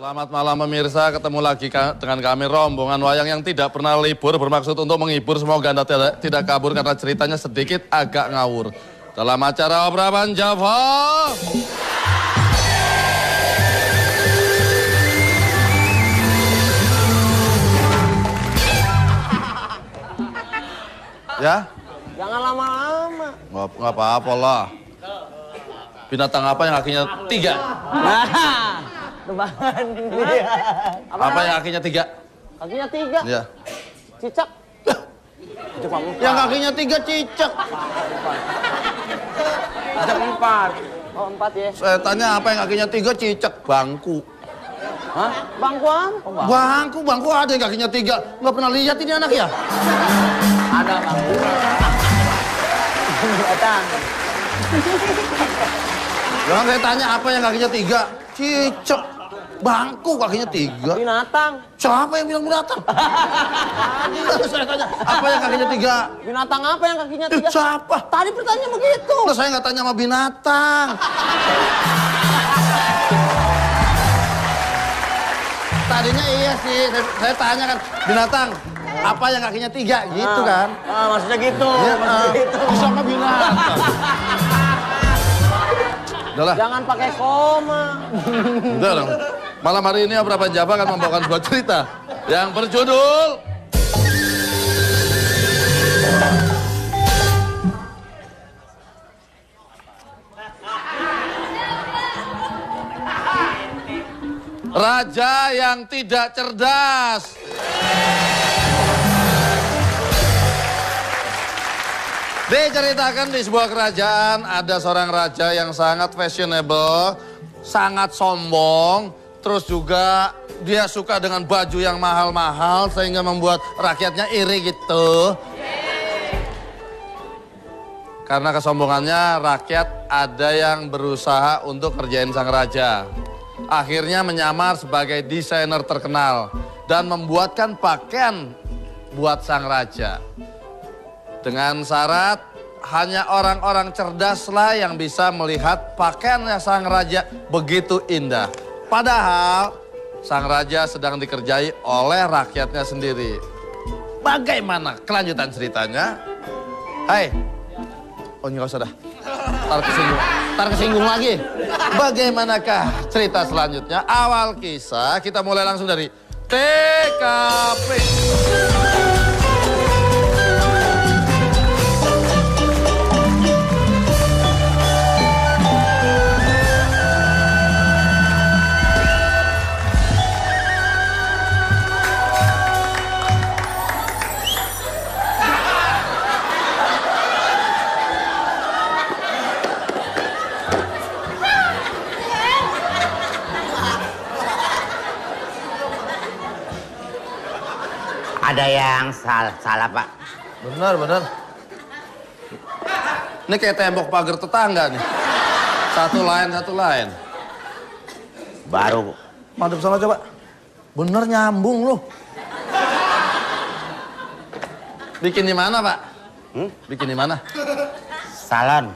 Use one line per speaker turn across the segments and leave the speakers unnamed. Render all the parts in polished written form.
Selamat malam pemirsa, ketemu lagi dengan kami rombongan wayang yang tidak pernah libur, bermaksud untuk menghibur. Semoga Anda tidak kabur karena ceritanya sedikit agak ngawur. Dalam acara Obraban Java. Ya?
Jangan lama-lama.
Nggak apa-apa lah. Binatang apa yang kakinya 3?
Tebakan.
Apa yang kakinya 3?
Kakinya 3.
Ya.
Cicak.
Yang kakinya 3 cicak.
Cicak 4. Oh 4 ya.
Saya tanya apa yang kakinya 3 cicak? Bangku.
Hah? Bangkuan? Oh,
Bangku ada yang kakinya 3. Nggak pernah lihat ini anak ya?
Ada bangku. Datang.
Jangan saya tanya apa yang kakinya 3? Cicak. Bangku kakinya 3.
Binatang.
Siapa yang bilang binatang? Saya tanya apa yang kakinya 3?
Binatang apa yang kakinya 3?
Siapa?
Tadi pertanyaan begitu.
Nah, saya nggak tanya sama binatang. Tadinya iya sih, saya tanya kan binatang. Apa yang kakinya 3 gitu kan?
Maksudnya gitu.
Ya,
Maksudnya gitu.
sama binatang. Udahlah.
Jangan pakai koma.
Udah dong. Malam hari ini Obraban Java akan membawakan sebuah cerita yang berjudul Raja yang Tidak Cerdas. Diceritakan di sebuah kerajaan ada seorang raja yang sangat fashionable, sangat sombong, terus juga dia suka dengan baju yang mahal-mahal sehingga membuat rakyatnya iri gitu. Karena kesombongannya rakyat ada yang berusaha untuk kerjain sang raja. Akhirnya menyamar sebagai desainer terkenal dan membuatkan pakaian buat sang raja. Dengan syarat hanya orang-orang cerdaslah yang bisa melihat pakaiannya sang raja begitu indah. Padahal sang raja sedang dikerjai oleh rakyatnya sendiri. Bagaimana kelanjutan ceritanya? Hai. Oh nggak usah dah. Ntar kesinggung lagi. Bagaimanakah cerita selanjutnya? Awal kisah kita mulai langsung dari TKP.
Ada yang salah Pak.
Benar. Ini kayak tembok pagar tetangga nih. Satu lain.
Baru.
Madep sana coba. Bener nyambung loh. Bikin di mana Pak? Bikin di mana?
Salon.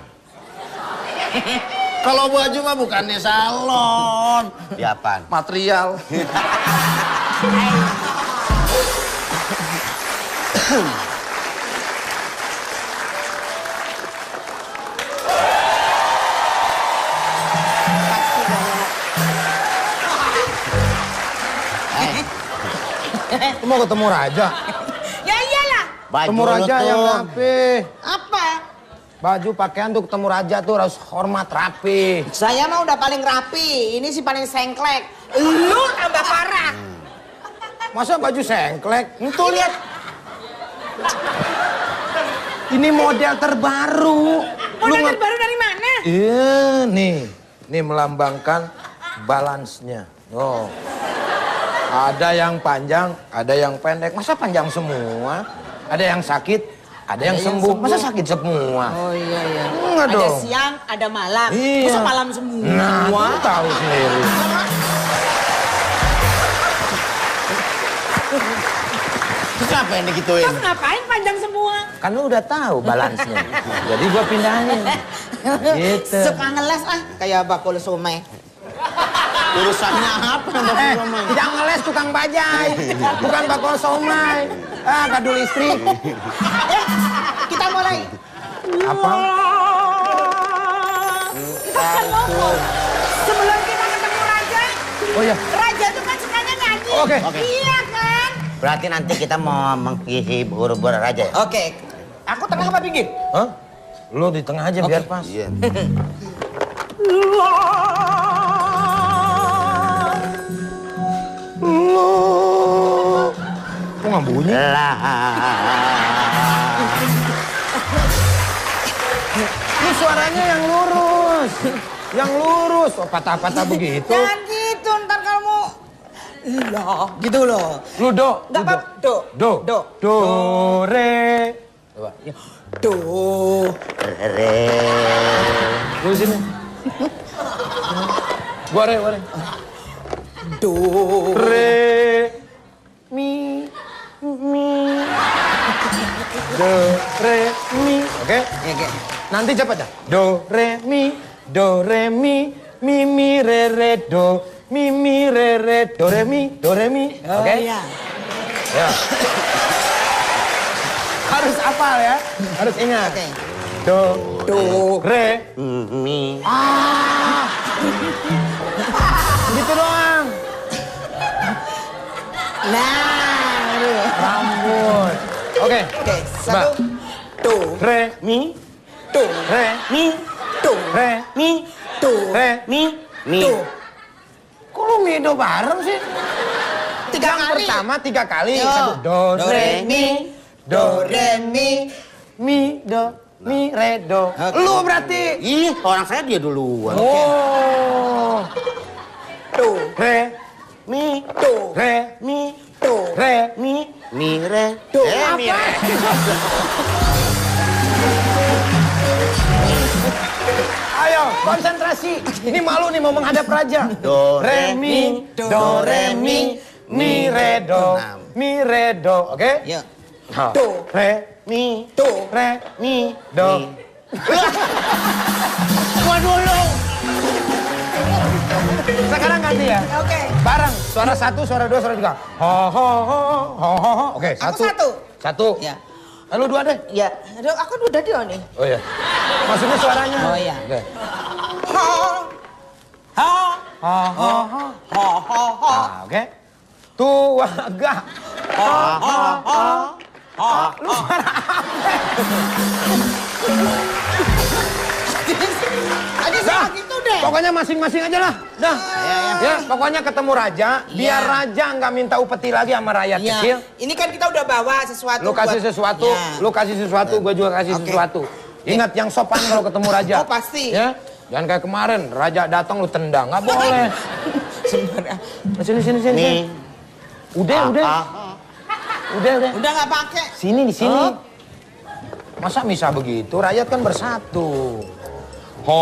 Kalau baju mah bukan di salon.
Di apaan?
Material.
Mau ketemu raja?
Ya iyalah.
Ketemu raja yang rapi.
Apa?
Baju pakaian tuh ketemu raja tuh harus hormat rapi.
Saya mah udah paling rapi. Ini sih paling sengklek. Lu tambah parah.
Masa baju sengklek?
Tuh lihat.
Ini model terbaru.
Model terbaru dari mana?
Iya nih. Nih melambangkan balance-nya. Oh. Ada yang panjang, ada yang pendek. Masa panjang semua? Ada yang sakit, ada yang sembuh. Masa sakit semua?
Oh iya.
Enggak
Ada
dong.
siang, ada malam.
Iya.
Masa malam semua?
Nah, kamu tahu sendiri.
Terus apa yang digituin?
Terus ngapain panjang semua?
Kan lu udah tahu balance-nya. Jadi gua pindahin. Gitu.
Suka ngeles kayak bakul somai.
Urusannya apa yang bakul somai?
Tidak ngeles tukang bajai, bukan bakul somai. Kado listrik.
Kita mulai.
Apa?
Kan ngomong. Sebelum kita ketemu Raja,
Oh ya.
Raja tuh kan sukanya nyanyi.
Oke.
Iya kan?
Berarti nanti kita mau menghibur raja ya?
Oke. Aku tengah apa pinggir?
Hah? Lu di tengah aja biar pas.
Iya.
Lu. Kok nggak bunyi?
Lah.
Lu suaranya yang lurus. Yang lurus. Oh, patah-patah begitu.
Jangan gitu, ntar kamu. Loh, gitu loh.
Lu do.
Nggak
lu
apa, do.
Do.
Do.
Do. Re. Coba.
Do.
Re.
Lu sini. Gua re, gua re.
Do.
Re. Mi. Mi. Do. Re. Mi. Oke?
Ya, oke.
Nanti cepat dah. Do, re, mi. Do, re, mi. Mi, re, do. Mi, re, do, re, mi. Do, re, mi.
Oh,
Oke?
iya.
Ya. Harus hafal ya. Harus ingat.
Oke.
Do,
Do.
re.
Mi.
Gitu doang.
Nah, aduh.
Rambut. Oke.
Oke, satu. Do.
Re,
Mi.
Do.
re,
Mi.
Do.
re,
Mi.
Do.
re.
Mi. Mi.
Do.
Kok lu mido bareng sih?
Tiga
Yang
kali.
pertama 3 kali.
Yo.
Satu. Do,
Do,
re,
re,
mi.
mi.
Do,
Re, mi.
mi, do, mi, re, do.
Oke.
Lu berarti.
Ih, orang saya dia duluan.
Oh.
Do.
Re,
Mi.
Do.
re,
Mi.
Do.
re.
Mi. Mi. Re.
Do.
Mi. Re.
Ayo, konsentrasi. Ini malu nih mau menghadap raja.
Do,
re, mi, do, re, mi, mi, re, do, mi, re, do. Oke?
Ya.
Ha.
Do.
Re,
Mi.
Do.
re,
Mi.
do.
Gua dulu.
Sekarang ganti ya.
Oke.
Bareng. Suara 1, suara 2, suara 3. Ho, ho, ho, ho, ho, ho. Oke,
Aku
1.
satu.
1.
Ya.
Lu 2 deh.
Ya. Aduh, aku udah dia nih.
Oh iya. Maksudnya suaranya.
Oh, iya.
Oke.
Ha. Ha.
Ho, ho, ho.
Ha, ha, ha.
Nah, oke. Tuaga.
Ha, ha, ha. Ha.
Lu suara apa?
Aja sama gitu deh.
Pokoknya masing-masing aja lah. Dah. Ya, pokoknya ketemu raja, biar
Iya.
raja nggak minta upeti lagi sama rakyat
Ya.
kecil.
Ini kan kita udah bawa sesuatu.
Lu kasih
buat-
sesuatu,
Ya.
lu kasih sesuatu, gue juga kasih
Oke.
sesuatu. Ingat yang sopan kalau ketemu raja.
Oh, pasti.
Ya. Jangan kayak kemarin, raja datang lu tendang, nggak boleh.
Sebenarnya.
Sini, sini, sini.
Mi.
sini. Udah. Udah.
Udah nggak pakai.
Sini, di sini.
Oh.
Masa bisa begitu? Rakyat kan bersatu. Ho.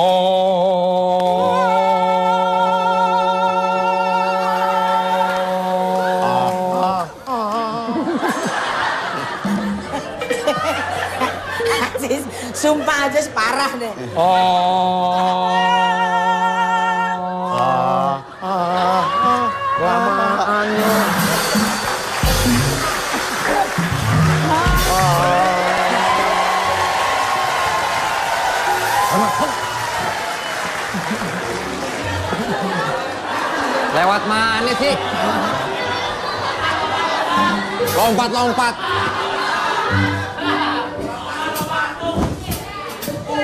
Sumpah aja separah deh.
Kelamaan lu.
Lewat mana sih? Lompat.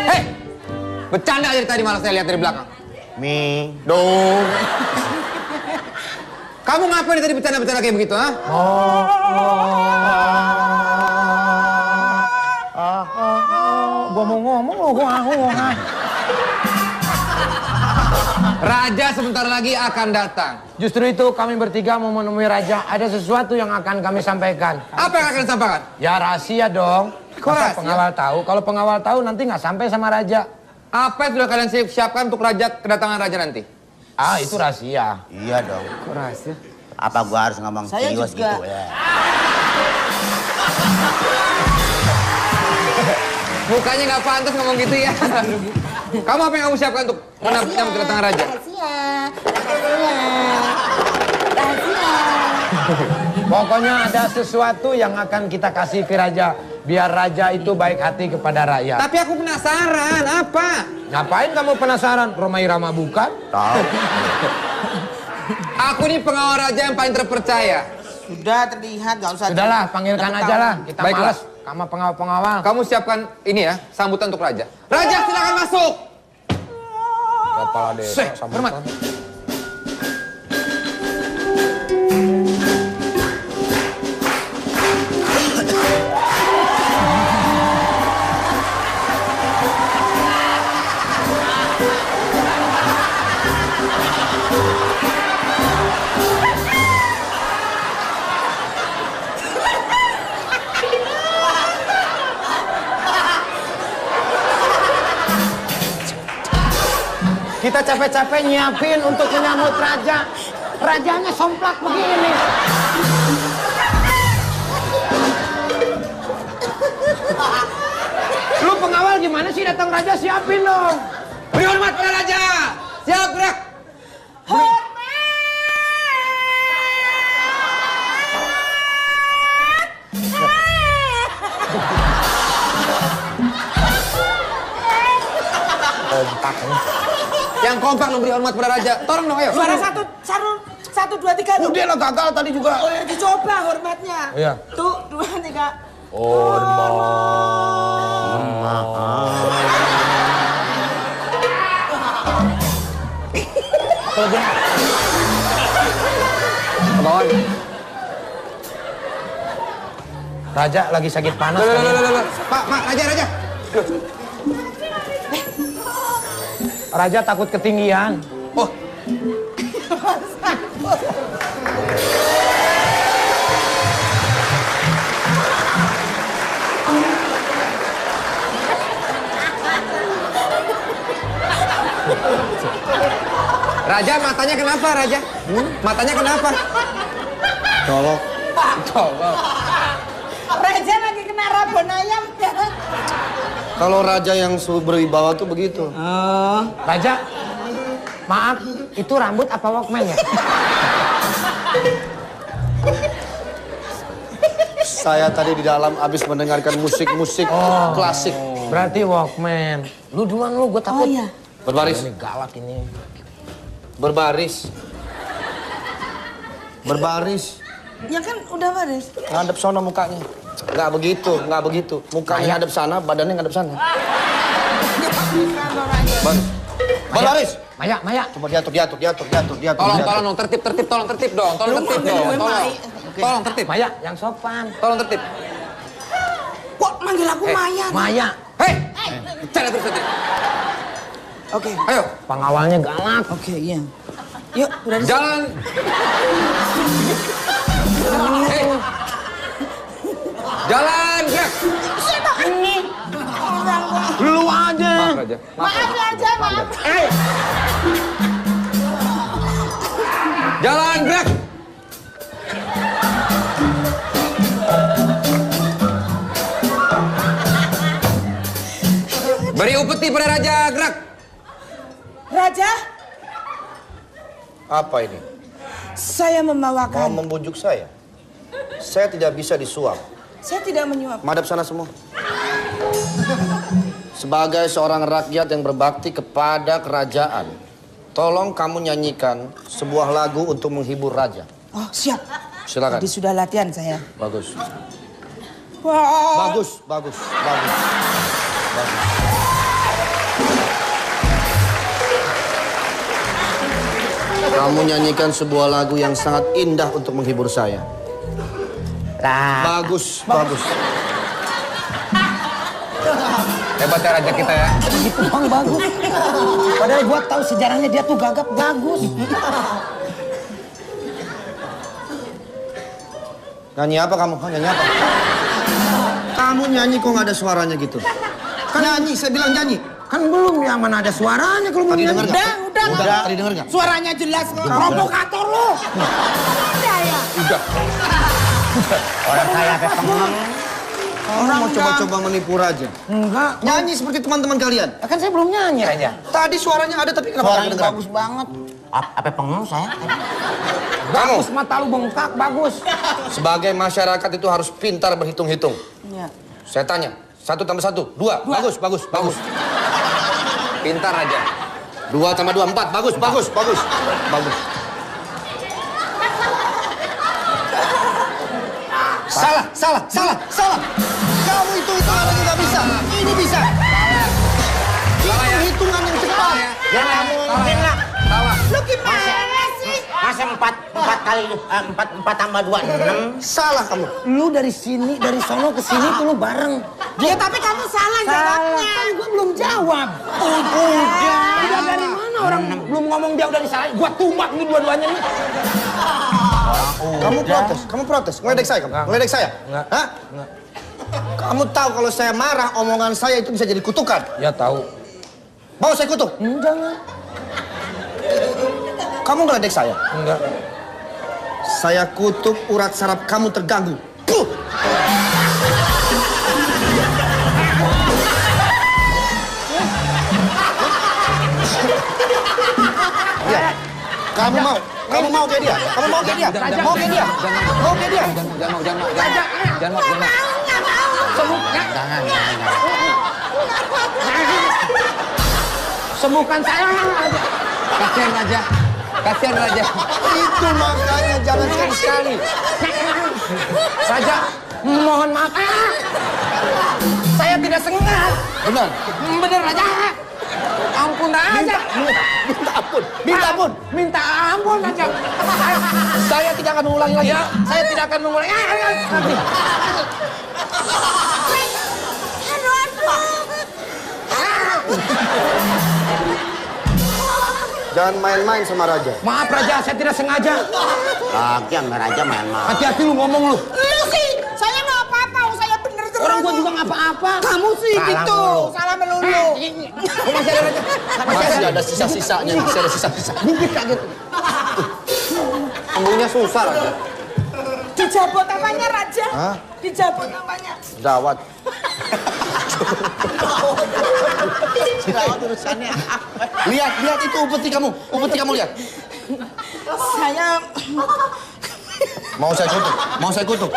Hei! Bercanda aja tadi malah saya lihat dari belakang.
Mi.
Dong. Kamu ngapain tadi bercanda-bercanda kayak begitu, ha?
Gua mau ngomong lu gua.
Raja sebentar lagi akan datang.
Justru itu kami bertiga mau menemui raja. Ada sesuatu yang akan kami sampaikan.
Apa yang akan disampaikan?
Ya rahasia dong.
Kok
Masa
rahasia?
pengawal tahu? Kalau pengawal tahu nanti nggak sampai sama raja.
Apa yang sudah kalian siapkan untuk kedatangan raja nanti?
Ah itu rahasia.
Iya dong.
Kok rahasia?
Apa gua harus ngomong
Saya
kios
juga.
gitu ya?
Mukanya nggak pantas ngomong gitu ya. Kamu apa yang kamu siapkan untuk menyambut kedatangan raja?
Rahasia.
Pokoknya ada sesuatu yang akan kita kasih ke raja. Biar raja itu baik hati kepada rakyat.
Tapi aku penasaran, apa?
Ngapain kamu penasaran? Roma Irama bukan? Tahu.
Aku ini pengawal raja yang paling terpercaya.
Sudah terlihat, gak usah.
Sudahlah, panggilkan aja lah. Kita
Baiklah.
malas sama pengawal-pengawal.
Kamu siapkan ini ya, sambutan untuk raja. Raja silakan masuk.
Kepala desa
Hormat.
Kita capek-capek nyiapin untuk menyambut raja. Rajanya somplak begini. Lu pengawal gimana sih datang raja, siapin dong.
Beri hormat pada raja. Siap, gerak.
Kompak nih.
Yang kompak memberi hormat pada raja. Tolong dong, ayo.
Suara satu, dua, tiga.
Udah lah, gagal tadi juga.
Oh ya, dicoba hormatnya.
Iya.
Tuh, 2, 3.
Kebawah.
Raja lagi sakit panas.
Loh. Pak, raja.
Raja takut ketinggian.
Oh, Raja, matanya kenapa, Raja? Matanya kenapa?
Colok.
Raja lagi kena rabon ayam.
Kalau raja yang berwibawa tuh begitu.
Raja, maaf, itu rambut apa Walkman ya?
Saya tadi di dalam habis mendengarkan musik-musik klasik.
Berarti Walkman. Lu duluan lu, gue takut.
Oh iya.
Berbaris.
Ini galak ini.
Berbaris. Berbaris.
Ya kan udah baris.
Ngadep sana mukanya. Nggak begitu. Mukanya ngadep sana, badannya ngadep sana. Berbaris.
Maya.
Coba diatur.
Tolong dong, tertib dong. Tolong tertib.
Maya, yang sopan.
Tolong tertib.
Kok manggil aku Maya?
Maya.
Hei, cara terus tertib.
Oke.
Ayo,
Pengawalnya galak.
Oke, iya. Yuk, berani.
jalan. Hei. Jalan, gerak.
Lu aja.
Maaf, Raja.
Maaf Raja, maaf.
Jalan, gerak. Beri upeti pada Raja, gerak.
Raja,
Apa ini?
saya
Mau
membawakan.
membujuk saya? Saya tidak bisa disuap.
Saya tidak menyuap.
Madep sana semua. Sebagai seorang rakyat yang berbakti kepada kerajaan, tolong kamu nyanyikan sebuah lagu untuk menghibur raja.
Oh, siap.
Silakan.
Tadi sudah latihan saya.
Bagus.
Wah.
Bagus. Kamu nyanyikan sebuah lagu yang sangat indah untuk menghibur saya. Bagus.
Hebat ya Raja kita ya.
Gitu bang, bagus. Padahal gua tahu sejarahnya dia tuh gagap bagus.
Nyanyi apa kamu? Nyanyi apa? Kamu nyanyi kok nggak ada suaranya gitu? Kan nyanyi, saya bilang nyanyi.
Kan belum yang mana ada suaranya kalau mau
Tadi
nyanyi.
denger nggak?
Udah.
Tadi denger nggak?
Suaranya jelas. Provokator lu. Udah ya.
Udah.
Orang kaya apa
Kamu mau coba-coba menipu Raja?
Enggak.
Nyanyi seperti teman-teman kalian.
Kan saya belum nyanyi Raja.
Tadi suaranya ada tapi kenapa
Suaranya
nggak kedengeran?
bagus banget. Apa pengen saya?
Bagus, mata lu bengkak, bagus.
Sebagai masyarakat itu harus pintar berhitung-hitung.
Iya.
Saya tanya, 1 tambah 1, 2. Bagus, bagus, bagus.
Pintar aja.
2 tambah 2, 4. Bagus, bagus, bagus. Bagus. Salah, salah, salah, salah. Kamu itu orangnya nggak bisa. Ini bisa. Hitungan yang cepat.
Ya mungkin lah.
Salah.
Lu gimana sih?
Masa empat kali empat tambah 2 6.
Salah kamu.
Lu dari sini, dari sono ke sini tuh lu bareng.
Ya tapi kamu salah jawabnya.
Kan gua belum jawab. Udah dari mana orang belum ngomong dia udah disalahin. Gua tumbak nih dua-duanya nih.
Kamu protes, ngeledek saya kamu, ngeledek saya.
Enggak.
Hah?
Enggak.
Kamu tahu kalau saya marah, omongan saya itu bisa jadi kutukan.
Ya tahu.
Mau saya kutuk?
Jangan.
Kamu ngeledek saya.
Enggak.
Saya kutuk urat saraf kamu terganggu. Puh! Ya. Kamu mau kayak dia? Kamu mau kayak dia? Mau kayak dia? Mau kayak dia?
Jangan mau. Jangan.
Sembuhkan saya aja.
Kasihan Raja.
Itu makanya jangan sekali-sekali.
Raja, mohon maaf. Saya tidak sengaja.
Benar.
Bener Raja. Ampun Raja.
Minta ampun. Minta ampun.
Minta ampun Raja.
Saya tidak akan mengulangi lagi.
Ya, saya tidak akan mengulangi. Nanti.
Jangan main-main sama Raja.
Maaf Raja, saya tidak sengaja.
Lagi sama Raja main-main.
Hati-hati lu ngomong lu.
Lu sih, saya nggak apa-apa, saya bener terus.
Orang gua juga nggak apa-apa.
Kamu sih
Salah
gitu,
mulu.
salah melulu.
Oh, masih ada Raja.
Masih ada sisa-sisanya. Masih ada sisa-sisa.
Dikit kaget.
Sembuhnya susah Raja.
Dijabot apanya Raja?
Hah?
Dijabot apanya?
Gawat.
Jerawat urusannya.
Lihat itu upeti kamu lihat.
Saya
Mau saya kutuk.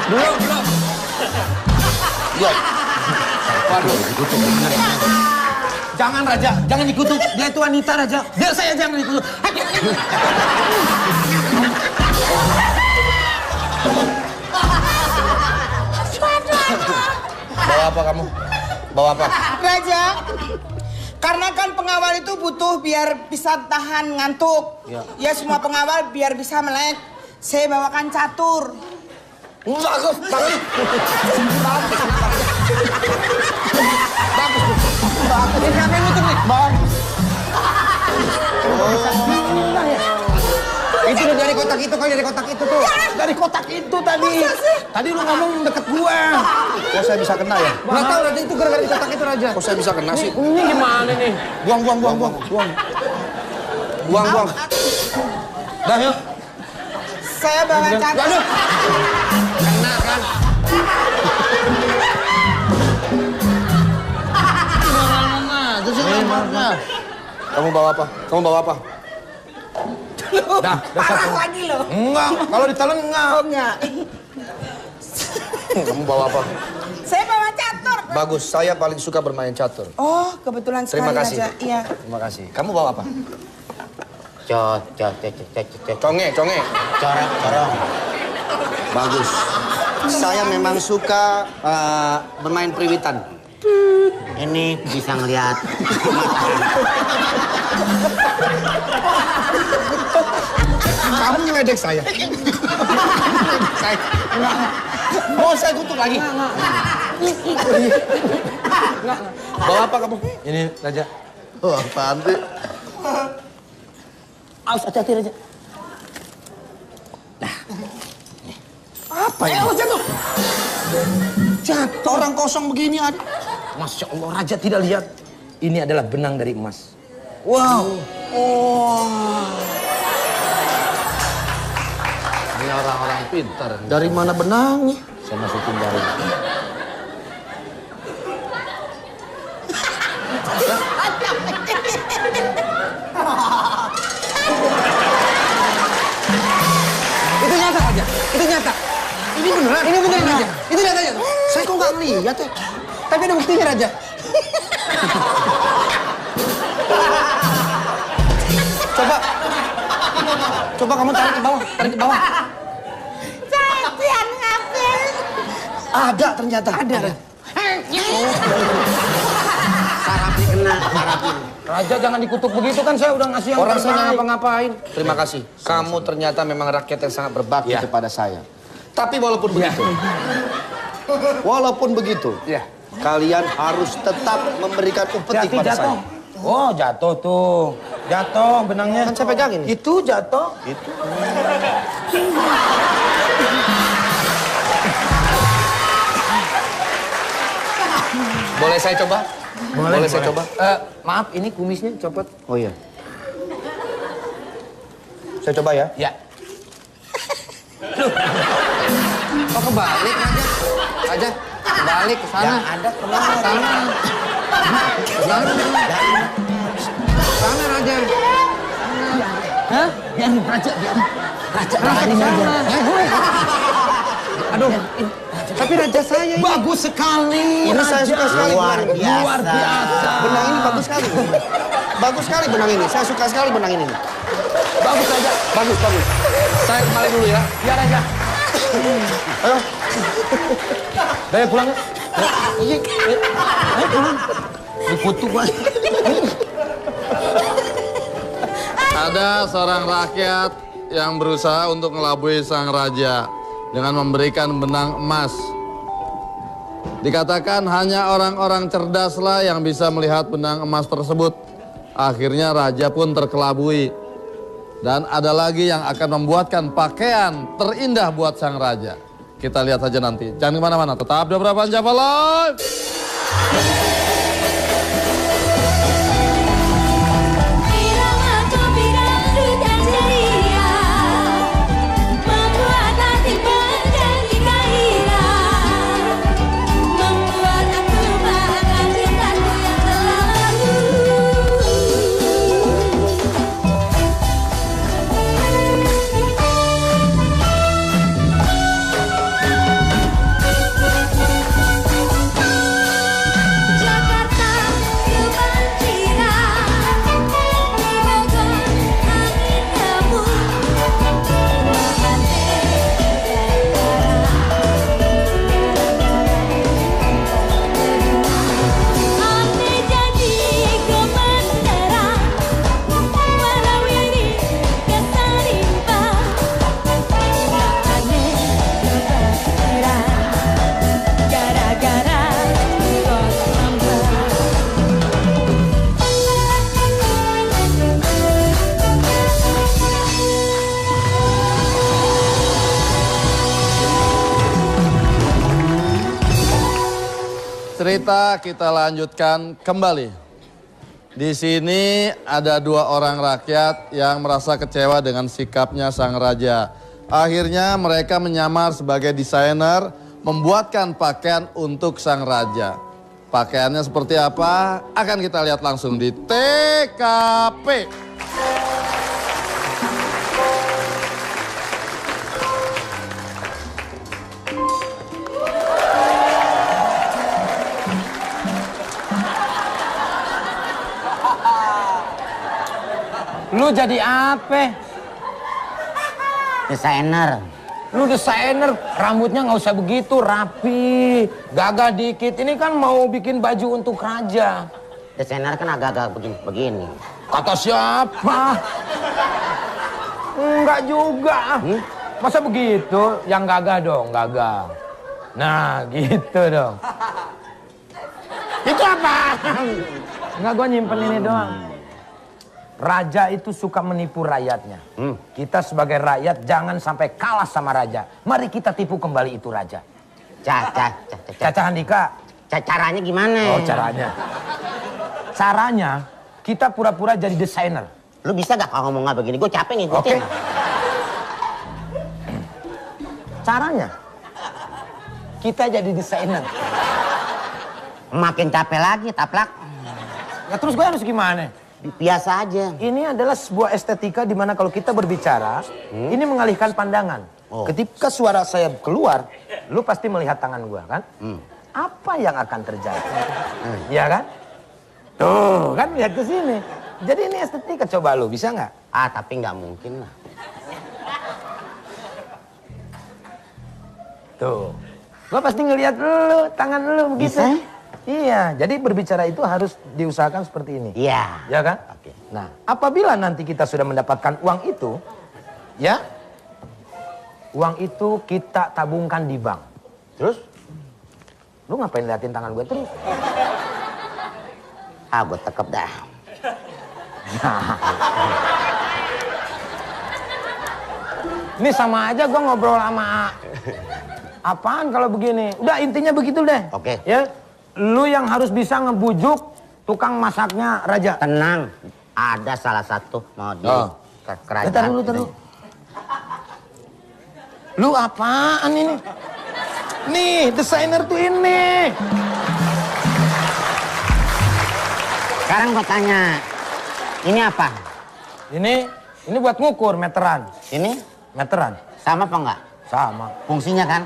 Belum.
Lihat.
Waduh. Jangan Raja, jangan dikutuk. Dia itu wanita Raja. Biar saya jangan dikutuk.
Bawa apa kamu? Bawa apa?
Raja, karena kan pengawal itu butuh biar bisa tahan ngantuk. Ya semua pengawal biar bisa melek. Saya bawakan catur.
Bagus.
Ini siapa yang nutup nih? Itu dari kotak itu kali, dari kotak itu tuh. Dari kotak itu tadi. Tadi lu ngomong deket gua.
Kok saya bisa kena ya?
Nggak tahu Raja itu gara-gara di kotak itu Raja.
Kok saya bisa kena sih?
Ini gimana nih?
Buang.
Dah yuk.
Saya bawa catur.
Aduh.
Kena kan?
Kamu bawa apa?
Dah
Parah lagi loh.
enggak. Kalau ditelan enggak.
Oh enggak.
Kamu bawa apa?
Saya bawa catur.
Bagus, saya paling suka bermain catur.
Oh, kebetulan sekali
Terima kasih.
Raja. Iya.
Terima kasih. Kamu bawa apa?
Conge.
Conge.
Corong.
Bagus. Saya memang suka bermain periwitan.
Ini bisa ngeliat.
Kamu ngeledek saya. Mau saya kutuk lagi? Bawa apa kamu?
Ini Raja.
Oh, apaan sih?
Awas hati-hati Raja.
Apa ini? Jatuh orang kosong begini ada.
Masya Allah Raja tidak lihat. Ini adalah benang dari emas.
Wow.
Ini orang orang-orang pintar.
Dari mana benangnya?
Saya masukin jari.
Itu nyata aja. Itu nyata.
Ini beneran?
Ini beneran aja. Itu nyata aja.
Saya kok nggak ngeliat ya?
Tapi ada buktinya Raja.
Coba kamu tarik ke bawah, tarik ke bawah.
Cacian ngambil.
Ada ternyata.
Ada.
Sarapnya kena, sarapnya.
Raja jangan dikutuk begitu kan, saya udah ngasih yang
Orang saya
terbaik.
ngapa-ngapain. Terima kasih. Kamu ternyata memang rakyat yang sangat berbakti
Ya.
kepada saya. Tapi walaupun begitu, kalian harus tetap memberikan upeti
Hati-hati
pada
jatuh.
saya.
Oh jatuh tuh. Jatuh benangnya.
Kan saya pegangin.
Itu jatuh.
Itu. Boleh saya coba? Boleh saya coba?
Maaf, ini kumisnya copot.
Oh iya. Saya coba ya.
Ya.
Kok kebalik Raja? Raja, kebalik ke sana.
Ada kemana?
Sana. Sana Raja. Hah?
Biarin Raja, biarin. Raja,
Raja ke sana. Aduh. Tapi Raja saya ini.
Bagus sekali.
Ini saya suka sekali.
Luar
benang ini.
biasa.
Luar biasa.
Benang ini bagus sekali. Bagus sekali benang ini. Saya suka sekali benang ini.
Bagus Raja.
Bagus, bagus.
Saya kembali dulu ya.
Ya Raja.
Ayo.
Ayo pulang. Ayo pulang. Dikutuk Pak.
Ada seorang rakyat yang berusaha untuk mengelabui sang raja dengan memberikan benang emas. Dikatakan hanya orang-orang cerdaslah yang bisa melihat benang emas tersebut. Akhirnya raja pun terkelabui. Dan ada lagi yang akan membuatkan pakaian terindah buat sang raja. Kita lihat saja nanti. Jangan kemana-mana, tetap di Prapan Java Live.
Iramaku bidangdut yang ceria membuat hati menjadi gairah, membuat aku bangga cintaku yang selalu. Jakarta kebanjiran, di Bogor angin hembus, andai jadi kebenaran, walau ini kesarimpang, aneh kebanjiran, gara-gara kos lambang.
Cerita kita lanjutkan kembali. Di sini ada dua orang rakyat yang merasa kecewa dengan sikapnya sang raja. Akhirnya mereka menyamar sebagai desainer, membuatkan pakaian untuk sang raja. Pakaiannya seperti apa? Akan kita lihat langsung di TKP.
Lu jadi apa?
Desainer.
Lu desainer, rambutnya nggak usah begitu, rapi. Gagah dikit, ini kan mau bikin baju untuk raja.
Desainer kan agak-agak begini.
Kata siapa? Enggak juga. Masa begitu? Yang gagah dong, gagah. Nah, gitu dong. Itu apa? Enggak, gua nyimpen ini doang. Raja itu suka menipu rakyatnya. Kita sebagai rakyat jangan sampai kalah sama raja. Mari kita tipu kembali itu raja. Caca Handika.
Caranya gimana?
Oh, caranya. Caranya kita pura-pura jadi desainer.
Lu bisa gak kalau ngomong nggak begini? Gue capek ngikutin.
Oke. caranya? Kita jadi desainer.
Makin capek lagi, taplak.
Ya terus gue harus gimana?
Biasa aja.
Ini adalah sebuah estetika di mana kalau kita berbicara, ini mengalihkan pandangan. Ketika suara saya keluar, lu pasti melihat tangan gua kan? Apa yang akan terjadi? Ya kan? Tuh, kan lihat ke sini. Jadi ini estetika, coba lu bisa nggak?
Ah, tapi nggak mungkin lah.
Tuh. Gua pasti ngelihat lu, tangan lu begitu.
Bisa?
Iya, jadi berbicara itu harus diusahakan seperti ini.
Iya.
Ya kan?
Oke.
Nah, apabila nanti kita sudah mendapatkan uang itu, ya, uang itu kita tabungkan di bank.
Terus?
Lu ngapain liatin tangan gue terus?
Ah, gue tekep dah.
Ini sama aja gue ngobrol sama apaan kalau begini. Udah intinya begitu deh.
Oke.
Ya, lu yang harus bisa ngebujuk tukang masaknya Raja.
Tenang, ada salah satu mau di kerajaan.
Bentar dulu. Lu apaan ini? Nih, desainer tuh ini.
Sekarang gue tanya, ini apa?
Ini buat ngukur meteran.
Ini
Meteran.
sama apa enggak?
Sama.
Fungsinya kan?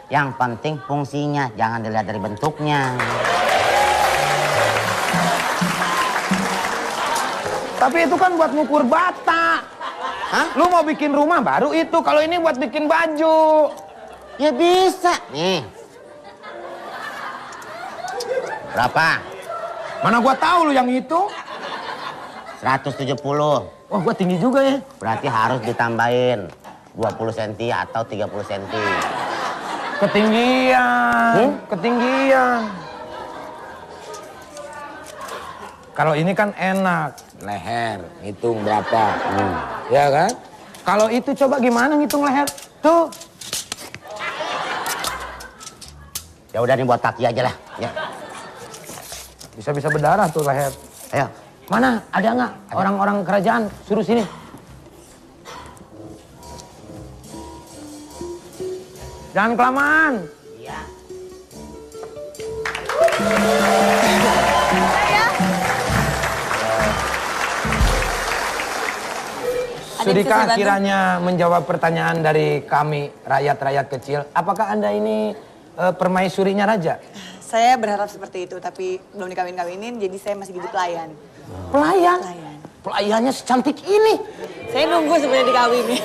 Yang penting fungsinya, jangan dilihat dari bentuknya.
Tapi itu kan buat ngukur bata.
Hah?
Lu mau bikin rumah baru itu. Kalau ini buat bikin baju.
Ya bisa. Nih. Berapa?
Mana gua tahu lu yang itu.
170.
Wah, gua tinggi juga ya.
Berarti harus ditambahin 20 cm atau 30 cm.
Ketinggian. Ketinggian. Kalau ini kan enak. Leher, hitung berapa. Ya kan? Kalau itu coba gimana ngitung leher? Tuh.
Ya udah nih buat kaki aja lah. Ya.
Bisa-bisa berdarah tuh leher.
Ayo.
Mana? Ada nggak orang-orang kerajaan? Suruh sini. Jangan kelamaan.
Iya.
Sudikah kiranya menjawab pertanyaan dari kami, rakyat-rakyat kecil? Apakah Anda ini permaisurinya Raja?
Saya berharap seperti itu, tapi belum dikawin-kawinin, jadi saya masih jadi pelayan.
Pelayan?
Pelayan.
Pelayannya secantik ini.
Saya nunggu sebenarnya dikawinin.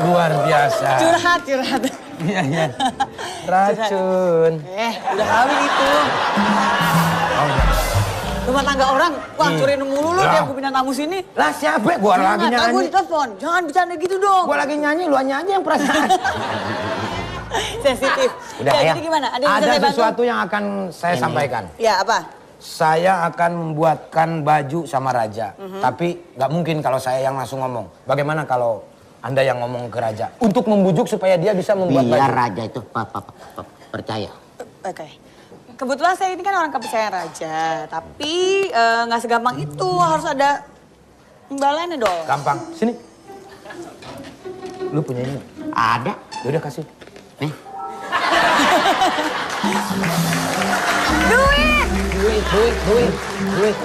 Luar biasa.
Curhat.
Iya. Racun.
Udah kawin itu. Rumah tangga orang, wah hancurin mulu lu dia pindah tamu sini.
Lah siapa? Gua lagi
Gue
nyanyi.
ditelepon, jangan bercanda gitu dong.
Gua lagi nyanyi, lu aja yang perasaan.
Sensitif.
Udah,
ya,
ya.
jadi gimana? Ada yang bisa
Ada
saya bantu?
sesuatu yang akan saya sampaikan.
Ya, apa?
Saya akan membuatkan baju sama Raja. Tapi nggak mungkin kalau saya yang langsung ngomong. Bagaimana kalau Anda yang ngomong ke Raja? Untuk membujuk supaya dia bisa membuat
Biar
baju.
raja itu percaya.
Oke. Kebetulan saya ini kan orang kepercayaan Raja, tapi nggak segampang itu, harus ada imbalannya dong.
Gampang. Sini. Lu punya ini?
Ada.
Yaudah kasih.
Nih.
Duit.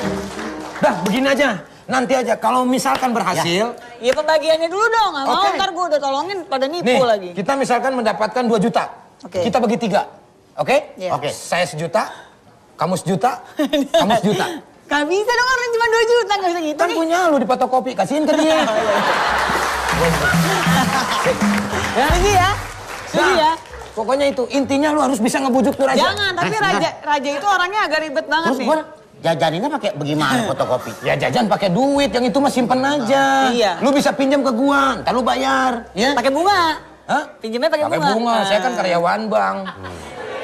Dah, begini aja. Nanti aja. Kalau misalkan berhasil.
Ya pembagiannya dulu dong, nggak mau
Oke.
ntar gue udah tolongin pada nipu
Nih,
lagi.
kita misalkan mendapatkan 2 juta.
Oke.
Kita bagi 3. Oke?
Iya.
Oke.
Saya 1 juta, kamu 1 juta, kamu 1 juta.
Gak bisa dong orang cuma 2 juta, gak bisa gitu
Kan
nih.
punya lu di fotokopi, kasihin ke dia.
Setuju ya? Setuju ya?
Pokoknya itu, intinya lu harus bisa ngebujuk tuh Raja.
Jangan, tapi Raja itu orangnya agak ribet banget
Terus
nih.
gua jajaninnya pakai bagaimana fotokopi?
Ya jajan pakai duit, yang itu mah simpen aja.
Iya.
Lu bisa pinjam ke gua, ntar lu bayar. Ya?
Pakai bunga.
Hah?
Pinjamnya pakai
Pakai
bunga.
bunga, saya kan karyawan bank.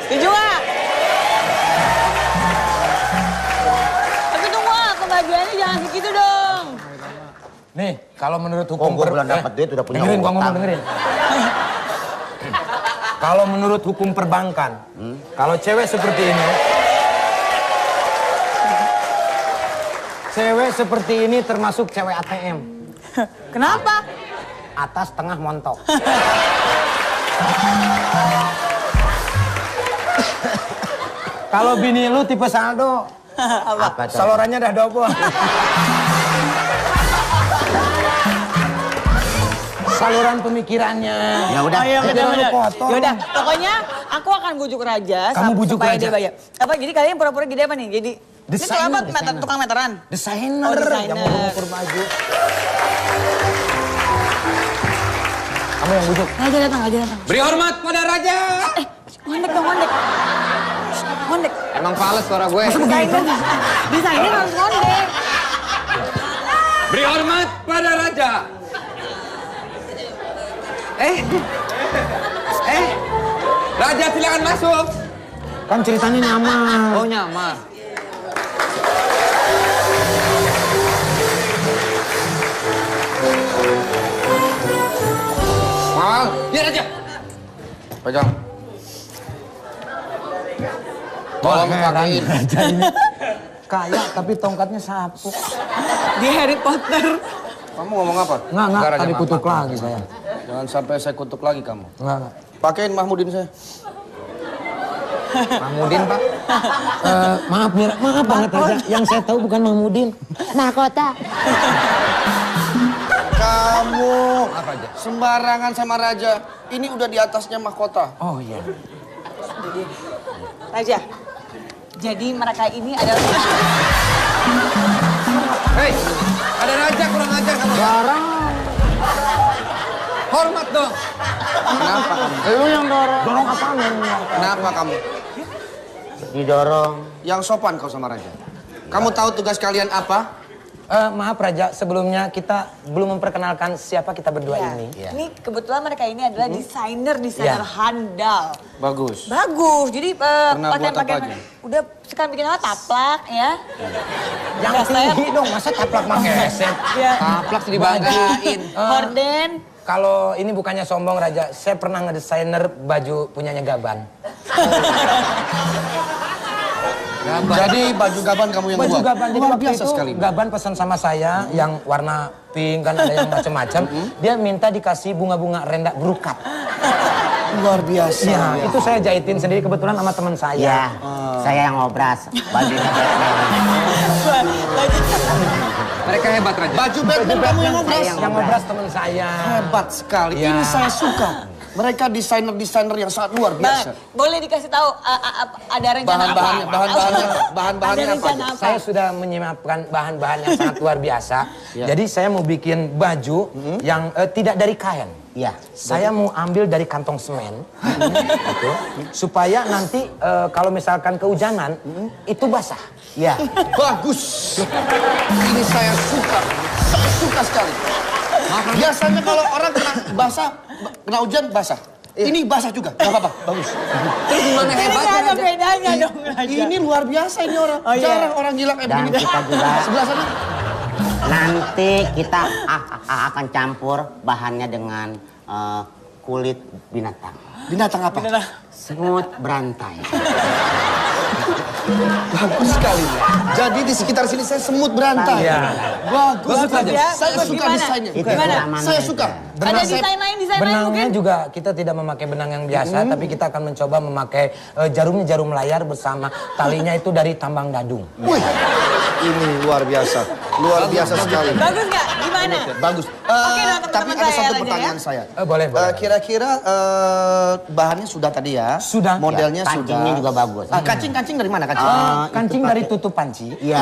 Setuju gak? Tapi tunggu, pembagiannya jangan segitu dong.
Nih, kalau menurut hukum
gua belum dapat duit, udah punya
dengerin, gua ngomong
utang.
dengerin. Kalau menurut hukum perbankan, kalau cewek seperti ini, cewek seperti ini termasuk cewek ATM.
Kenapa?
Atas tengah montok. Kalau bini lu tipe saldo,
Apa tuh?
salurannya udah double. Saluran pemikirannya.
Ya udah.
Ayo,
Jangan lu potong.
Yaudah, pokoknya aku akan bujuk Raja.
Kamu bujuk
supaya
Raja?
dia bayar. Apa, jadi kalian pura-pura jadi apa nih? Jadi, ini
Desainer,
tukang apa? Tukang meteran?
Desainer,
Oh, desainer.
yang mau mengukur baju. Kamu yang bujuk.
Raja datang, Raja datang.
Beri hormat pada raja.
Ngondek dong, ngondek. Ngondek.
Emang fals suara gue.
Desainer, desainer harus ngondek.
Beri hormat pada raja. Raja silakan masuk.
Kan ceritanya nyaman.
Oh nyamar. Mal, dia raja.
Pegang. Tolong pakein.
Raja ini kaya tapi tongkatnya sapu.
Di Harry Potter.
Kamu ngomong apa?
Enggak,
Raja,
tadi
maaf,
kutuk
maaf.
lagi saya.
Jangan sampai saya kutuk lagi kamu.
Enggak.
Pakein Mahmudin saya.
Mahmudin, Pak. Maaf, Mira. Maaf banget Raja. Yang saya tahu bukan Mahmudin.
Mahkota.
Kamu sembarangan sama raja. Ini udah di atasnya mahkota.
Oh iya.
Raja, jadi mereka ini adalah...
Hei, ada raja kurang ajar kamu. Hormat dong.
Kenapa kamu?
Lu yang dorong. Dorong apaan?
Kenapa kamu?
Didorong.
Yang sopan kau sama raja. Kamu tahu tugas kalian apa?
Maaf Raja, sebelumnya kita belum memperkenalkan siapa kita berdua ini.
Ini kebetulan mereka ini adalah desainer
Ya.
handal.
Bagus.
Bagus, jadi
Pernah buat apa
pakaian-pakaian
aja?
udah sekarang bikin apa? Taplak ya.
Yang
Udah, saya-
tinggi dong, masa taplak pakai headset?
Ya.
Taplak dibanggain.
Horden.
Kalau ini bukannya sombong Raja, saya pernah ngedesainer baju punyanya Gaban.
Jadi baju gaban kamu yang
Baju
buat?
Gaban, jadi
Luar
waktu
biasa
itu
sekali.
Gaban pesan sama saya yang warna pink, kan ada yang macam-macam. Dia minta dikasih bunga-bunga rendak berukat.
Luar biasa.
Iya, itu saya jahitin sendiri kebetulan sama teman saya.
Ya, saya yang ngobras. Bajunya Batman.
Mereka hebat raja.
Baju Batman kamu yang ngobras?
Yang ngobras teman saya.
Hebat sekali.
Ya.
Ini saya suka. Mereka desainer-desainer yang sangat luar biasa.
Boleh dikasih tahu ada rencana
Bahan-bahannya,
apa?
bahan-bahannya
Ada
apa
rencana
aja?
apa?
Saya sudah menyiapkan bahan-bahan yang sangat luar biasa. Jadi saya mau bikin baju yang tidak dari kain.
Iya.
Saya mau ambil dari kantong semen, gitu, supaya nanti kalau misalkan kehujanan itu basah.
Iya.
Bagus. Ini saya suka. Saya suka sekali. Biasanya kalau orang kena hujan basah. Ini basah juga, nggak apa-apa, bagus.
Terus gimana
Ini
hebatnya
nggak ada
raja?
bedanya dong Raja.
Ini luar biasa ini orang.
Oh, iya.
Jarang orang gila kayak
Dan
begini.
kita juga
Sebelah sana.
nanti kita akan campur bahannya dengan kulit binatang.
Binatang apa?
Semut berantai.
Bagus sekali. Jadi di sekitar sini saya semut berantai.
Iya.
Bagus
Bagus, ya.
Saya
Bagus,
suka
gimana?
desainnya.
Itu
Gimana?
aman
Saya
aja.
suka.
Ada desain lain
Benangnya
mungkin?
juga kita tidak memakai benang yang biasa, tapi kita akan mencoba memakai jarumnya jarum layar bersama talinya itu dari tambang dadung.
Wih, ini luar biasa. Luar biasa sekali.
Bagus nggak? Gimana?
Bagus.
Oke, dong,
Tapi
teman-teman
ada
saya
satu
aja,
pertanyaan
ya.
saya.
Boleh, boleh.
Kira-kira bahannya sudah tadi ya?
Sudah.
Modelnya
Ya,
sudah.
kancingnya juga bagus.
Kancing-kancing dari mana kancing?
Kancing dari tutup panci.
Iya.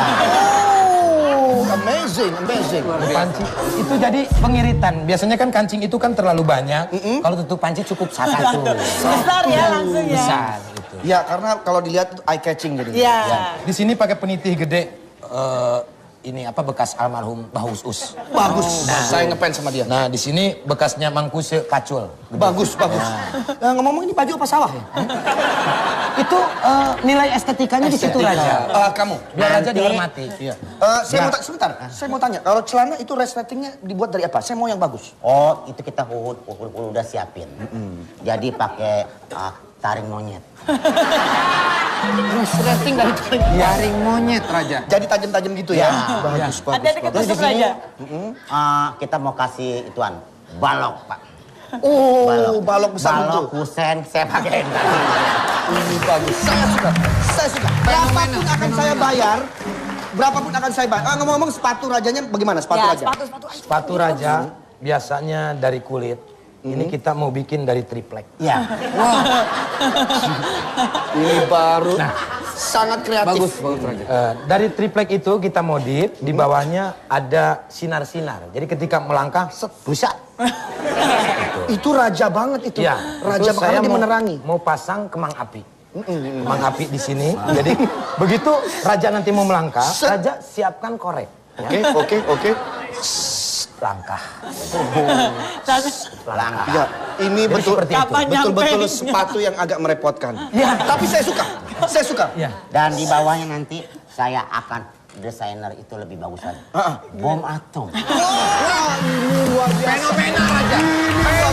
Oh, amazing, amazing.
Panci itu jadi pengiritan. Biasanya kan kancing itu kan terlalu banyak. Kalau tutup panci cukup satu.
Besar ya langsung ya.
Besar gitu.
Ya, karena kalau dilihat itu eye catching jadi.
Iya.
Di sini pakai penitih gede. Ini apa bekas almarhum Bagus Us.
Bagus. Saya ngefans sama dia.
Nah di sini bekasnya Mangkuse Pacul.
Bagus, bagus. Ngomong ini baju apa sawah ya?
Itu nilai estetikanya di situ Raja.
Kamu.
Biar Raja
Nanti-
dihormati.
Saya mau sebentar. Saya mau tanya. Kalau celana itu resletingnya dibuat dari apa? Saya mau yang bagus.
Oh, itu kita udah siapin. Jadi pakai taring monyet.
Resleting dari
Jaring monyet raja.
Jadi tajam-tajam gitu ya? Bagus, bagus.
Ada dekat tusuk Raja.
Kita mau kasih ituan balok, Pak.
Oh, balok besar
Balok,
betul.
kusen, saya pakai.
Ini bagus. Saya suka. Saya suka. Berapapun akan saya bayar. Berapapun akan saya bayar. Ngomong-ngomong sepatu rajanya bagaimana? Sepatu
Ya,
raja.
sepatu.
Sepatu raja biasanya dari kulit. Ini kita mau bikin dari triplek.
Ya.
Ini baru. Sangat kreatif.
Bagus Raja.
Dari triplek itu kita modif, di bawahnya ada sinar-sinar. Jadi ketika melangkah, set, rusak.
Itu raja banget itu.
Ya,
Raja
itu saya
banget dia menerangi.
mau pasang kemang api. Kemang api di sini. Jadi begitu raja nanti mau melangkah,
Set.
raja siapkan korek.
Oke.
Langkah.
Langkah.
Ya, ini
Jadi
betul
seperti itu.
Kapan
betul
nyampenya?
sepatu yang agak merepotkan.
Ya.
Tapi saya suka. Saya suka.
Ya.
Dan di bawahnya nanti saya akan desainer itu lebih bagus lagi. Bom atom.
Wah, ini luar biasa.
Fenomena Raja.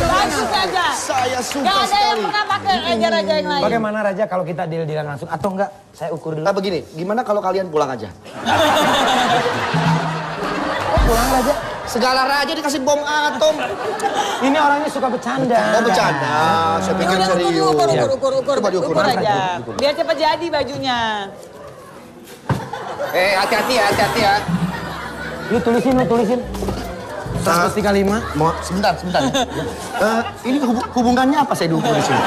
Bagus aja.
Saya suka
Gak ada yang
sekali.
pernah pakai raja-raja yang lain.
Bagaimana raja kalau kita deal-dealan langsung atau enggak? Saya ukur dulu.
Nah, begini, gimana kalau kalian pulang aja?
Pulang raja.
Segala raja dikasih bom atom.
Ini orangnya suka bercanda.
Oh, bercanda. Saya pikir
Udah,
serius.
ukur
Coba diukur.
Ukur aja. Biar cepat jadi bajunya.
Hati-hati ya.
Lu tulisin. 135.
Mau sebentar. Ini hubungannya apa saya diukur di sini?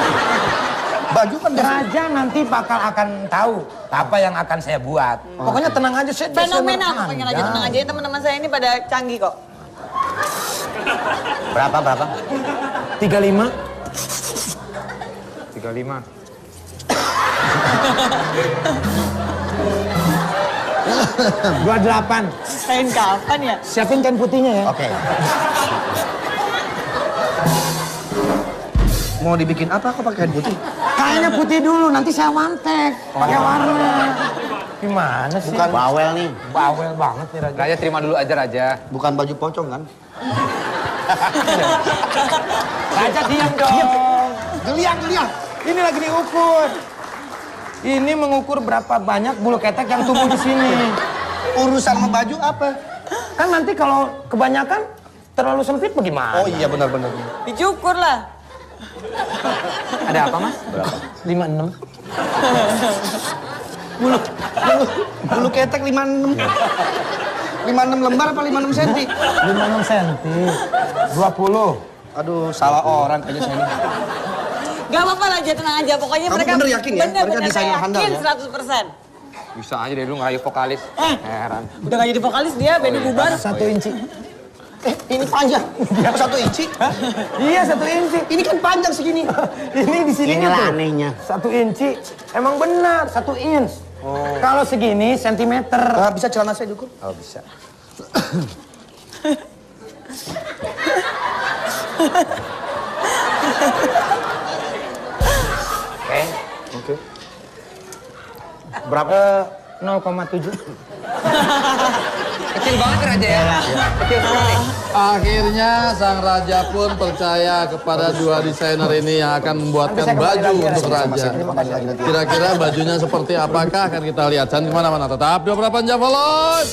Baju kan biasa.
Raja nanti bakal akan tahu apa yang akan saya buat. Pokoknya tenang aja, saya
Fenomena
desainer
pokoknya
Anda.
aja, tenang aja. Teman-teman saya ini pada canggih kok.
Berapa?
35.
35.
Dua 28.
Kain kapan ya?
Siapin kain putihnya ya.
Oke.
Mau dibikin apa? Kok pakai kain putih?
Kainnya putih dulu, nanti saya wantek. Pakai warna. Gimana sih?
Bukan.
Bawel nih.
Bawel banget nih Raja.
Raja terima dulu aja Raja.
Bukan baju pocong kan?
Raja diam dong.
Geliang.
Ini lagi diukur. Ini mengukur berapa banyak bulu ketek yang tumbuh di sini.
Urusan sama baju apa?
Kan nanti kalau kebanyakan terlalu sempit bagaimana?
Oh iya benar.
Dicukur lah.
Ada apa mas? Berapa? 56.
Bulu ketek 56. 56 lembar apa 56 senti?
56 senti. 20.
Aduh, salah orang kayaknya saya ini.
Gak apa-apa Raja, tenang aja. Pokoknya
Kamu
mereka
bener yakin ya? Mereka
Bener-bener
desainer
saya
handal
yakin
ya?
100%.
Bisa aja deh lu ngerayu vokalis. Heran.
Udah gak jadi vokalis dia, Benny bubar.
1 inci.
Ini panjang. 1 inci.
Iya 1 inci.
Ini kan panjang segini.
Ini di sini
Inilah anehnya.
1 inci. Emang benar 1 inch. Kalau segini sentimeter.
Bisa celana saya diukur?
Oh bisa.
Oke. Berapa?
0,7.
Kecil banget Raja ya. Kecil sekali.
Akhirnya sang raja pun percaya kepada dua desainer ini yang akan membuatkan baju untuk raja. Kira-kira bajunya seperti apakah akan kita lihat. Jangan kemana-mana, tetap di Opera Panjavolon.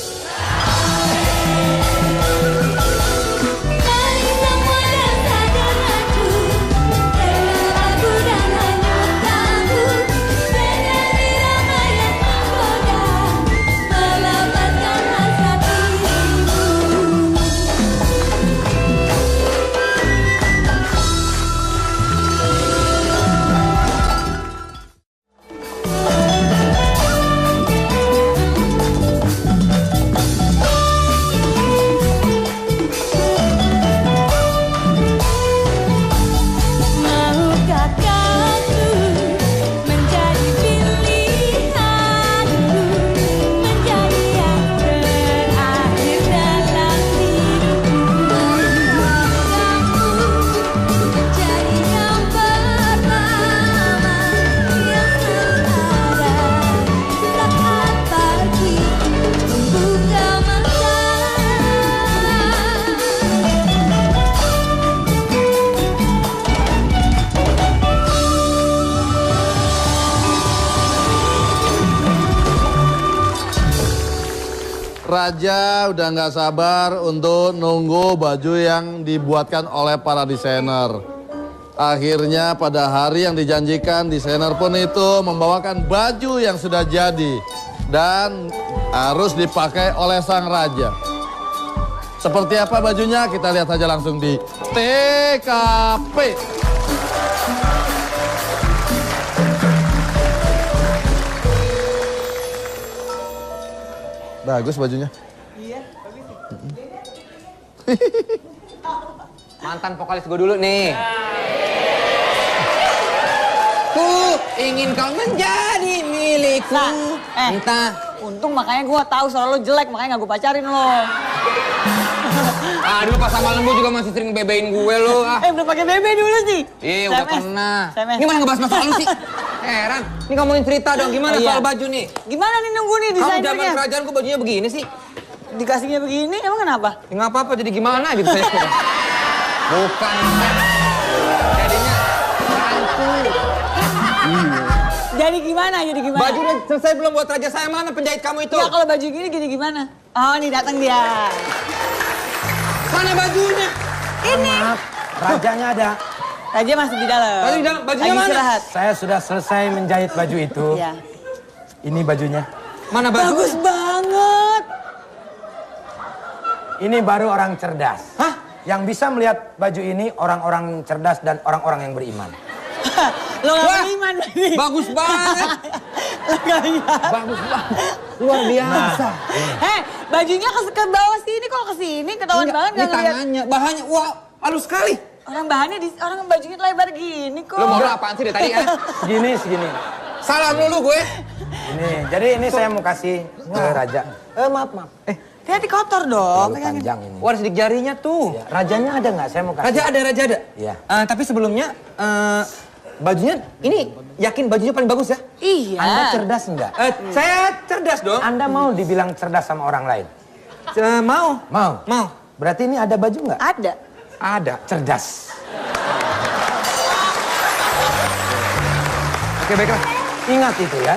Raja udah nggak sabar untuk nunggu baju yang dibuatkan oleh para desainer. Akhirnya pada hari yang dijanjikan, desainer pun itu membawakan baju yang sudah jadi dan harus dipakai oleh sang raja. Seperti apa bajunya? Kita lihat saja langsung di TKP. Bagus bajunya.
Iya, bagus.
Mantan vokalis gue dulu nih. Ku ingin kau menjadi milikku.
Nah,
Entah.
untung makanya gue tahu suara lo jelek, makanya gak gue pacarin lo.
Dulu pas sama lembu juga masih sering bebein gue lo.
Belum pakai BB dulu sih.
Iya udah pernah.
SMS.
Gimana ngebahas masalah lu sih? Heran. Ini ngomongin cerita dong, gimana
Oh, iya.
soal baju nih?
Gimana nih nunggu nih
Kamu zaman
desainernya?
kerajaan kok bajunya begini sih?
Dikasihnya begini, emang kenapa?
Ya nggak apa-apa, jadi gimana gitu saya. Bukan. Jadinya hantu.
Jadi gimana? Jadi gimana?
Baju udah selesai belum buat raja saya? Mana penjahit kamu itu?
Ya kalau baju gini gimana? Oh nih datang dia.
Mana bajunya?
Ini.
Maaf, rajanya ada.
Raja masih di dalam.
Baju di dalam, bajunya
Lagi
mana?
istirahat.
Saya sudah selesai menjahit baju itu.
Iya.
Ini bajunya.
Mana baju?
Bagus banget.
Ini baru orang cerdas.
Hah?
Yang bisa melihat baju ini orang-orang cerdas dan orang-orang yang beriman.
Lo gak
Wah,
beriman berarti.
Bagus banget.
Lo gak lihat.
Bagus banget. Luar biasa.
Bajunya ke bawah sini kok ke sini ketahuan banget
Ini
gak ngeliat.
tangannya, bahannya, wah halus sekali.
Orang bahannya orang bajunya lebar gini kok.
Lo mau apaan sih dari tadi ya?
Segini.
Salam dulu gue.
Ini, jadi ini saya mau kasih ke raja. Maaf.
Hati kotor dong.
Terlalu panjang ini.
Wah, ada sidik jarinya tuh.
Ya, rajanya ada nggak? Saya mau kasih.
Raja ada.
Iya.
Tapi sebelumnya, bajunya, ini yakin bajunya paling bagus ya?
Iya.
Anda cerdas nggak?
Saya cerdas dong.
Anda mau dibilang cerdas sama orang lain?
Mau.
Mau. Berarti ini ada baju nggak?
Ada.
Ada.
Cerdas.
Oke, baiklah.
Ingat itu ya.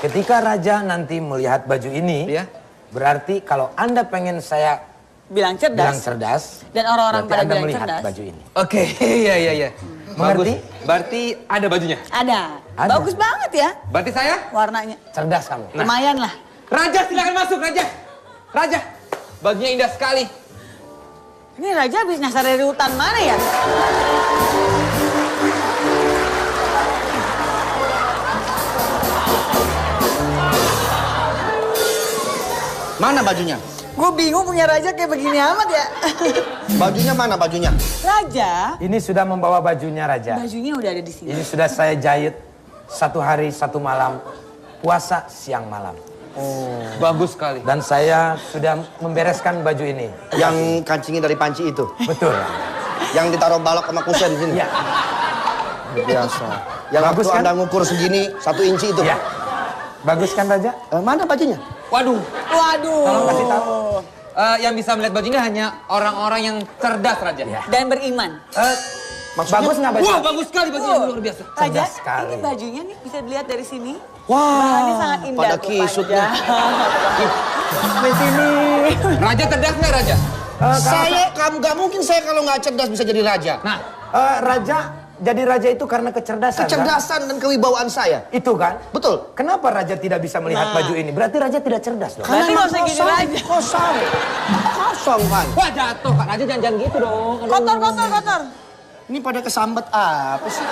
Ketika raja nanti melihat baju ini,
Iya.
berarti kalau Anda pengen saya
Bilang
bilang
cerdas.
cerdas,
Dan orang-orang
berarti
pada
Anda
bilang
melihat
cerdas.
baju ini.
Oke, iya.
Mengerti?
Bagus. Berarti ada bajunya.
Ada.
Ada.
Bagus banget ya
Berarti saya?
warnanya.
Cerdas kamu.
Lumayan lah.
Raja, silakan masuk, Raja. Raja, bajunya indah sekali.
Ini Raja habis nyasar dari hutan mana ya?
Mana bajunya?
Gue bingung punya Raja kayak begini amat ya.
Bajunya mana bajunya?
Raja,
Ini sudah membawa bajunya raja.
bajunya udah ada di sini.
Ini sudah saya jahit 1 hari 1 malam, puasa siang malam.
Bagus sekali.
Dan saya sudah membereskan baju ini.
Yang kancingnya dari panci itu.
Betul.
Yang ditaruh balok sama kusen di sini.
Iya.
Biasa. Yang
Bagus
waktu
kan?
Anda ngukur segini 1 inci itu.
Iya. Bagus kan raja?
Mana bajunya?
Waduh,
Waduh.
Tolong kasih tahu.
yang bisa melihat bajunya hanya orang-orang yang cerdas, Raja.
Iya.
Dan beriman.
Bagus nggak baju?
Wah, bagus sekali bajunya, luar biasa.
Raja,
Cerdas sekali.
ini bajunya nih bisa dilihat dari sini.
Wah,
Bahannya sangat indah.
pada
tuh,
kisut
Raja. Di sini.
Raja cerdas nggak, Raja?
Saya, kamu gak mungkin saya kalau nggak cerdas bisa jadi raja.
Nah,
Raja jadi raja itu karena kecerdasan. Kan?
Kecerdasan dan kewibawaan saya.
Itu kan?
Betul.
Kenapa raja tidak bisa melihat baju ini? Berarti raja tidak cerdas dong.
Berarti nggak usah gini raja.
Kosong kan.
wah jatuh, Kak. Raja jangan gitu dong. Aduh.
Kotor.
Ini pada kesambet apa sih?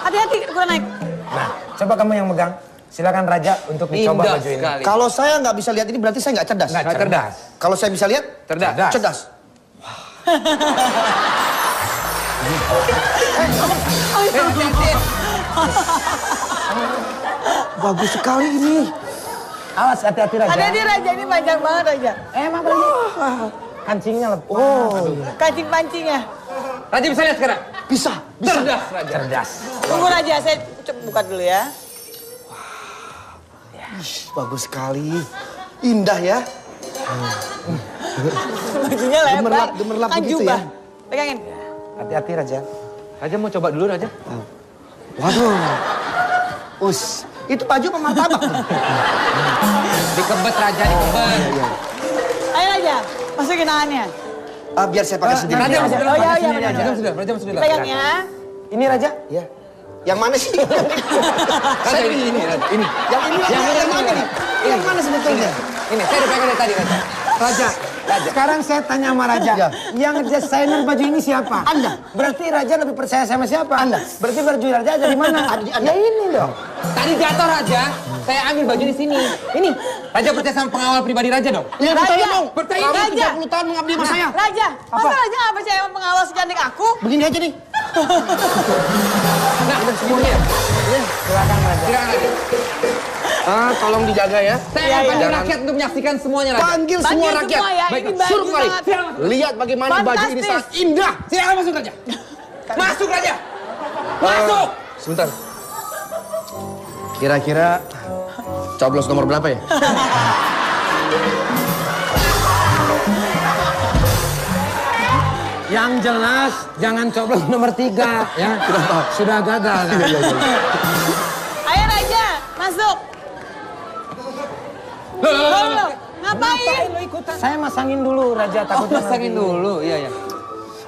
Hati-hati, kurang naik.
Nah, coba kamu yang megang. Silakan raja untuk dicoba
Indah
baju ini.
sekali.
Kalau saya nggak bisa lihat ini berarti saya nggak cerdas.
Nggak cerdas.
Kalau saya bisa lihat,
Cerdas.
cerdas.
Hati-hati.
Bagus sekali ini.
Awas, hati-hati raja.
Hati-hati Raja, ini panjang banget Raja.
Emang raja. Kancingnya lepas.
Kancing-pancingnya.
Raja bisa lihat sekarang?
Bisa.
Cerdas, Raja.
Cerdas.
Tunggu Raja, saya buka dulu ya.
Bagus sekali. Indah ya.
Bajunya lebar.
Gemerlap
Kan
begitu
jubah.
ya.
Pegangin.
Hati-hati raja.
Raja mau coba dulu, Raja?
Waduh. Itu baju apa martabak?
Dikebet Raja, dikebet.
Ayo Raja, masukin tangannya.
Biar saya pakai sendiri.
Raja,
Raja,
oh iya, iya,
Raja,
benar.
sudah, Raja masuk dulu.
Pegang ya.
Ini Raja? Iya. Yang mana sih?
Raja ini, Raja. Ini.
Yang mana nih? Yang mana sebetulnya?
Ini, saya udah pegang dari tadi, Raja.
Raja, sekarang saya tanya sama Raja,
Ya.
yang desainer baju ini siapa?
Anda.
Berarti Raja lebih percaya sama siapa?
Anda.
Berarti baju Raja ada di mana?
Ada di Anda.
Ya ini dong.
Tadi jatuh Raja, saya ambil baju di sini. Ini, Raja percaya sama pengawal pribadi Raja dong.
Ya, percaya dong.
Percaya.
Kamu
Raja.
30 tahun mengabdi sama saya.
Raja, masa Raja nggak percaya sama pengawal secantik aku?
Begini aja nih.
Nah, semuanya.
Silakan Raja.
Silakan Raja.
Tolong dijaga ya.
Saya akan panggil rakyat untuk menyaksikan semuanya, Raja.
Panggil semua
Panggil
rakyat.
semua ya,
Baik,
ini baju
Suruh kembali.
sangat...
Lihat bagaimana baju ini
Fantastis.
sangat indah.
Silakan masuk, Raja. Masuk, Raja. Masuk.
Sebentar. Kira-kira coblos nomor berapa ya?
Yang jelas jangan coblos nomor 3 ya. Sudah gagal. Kan?
Ayo Raja, masuk. Loh, ngapain?
Saya masangin dulu Raja takutnya.
Pasangin dulu, iya, iya.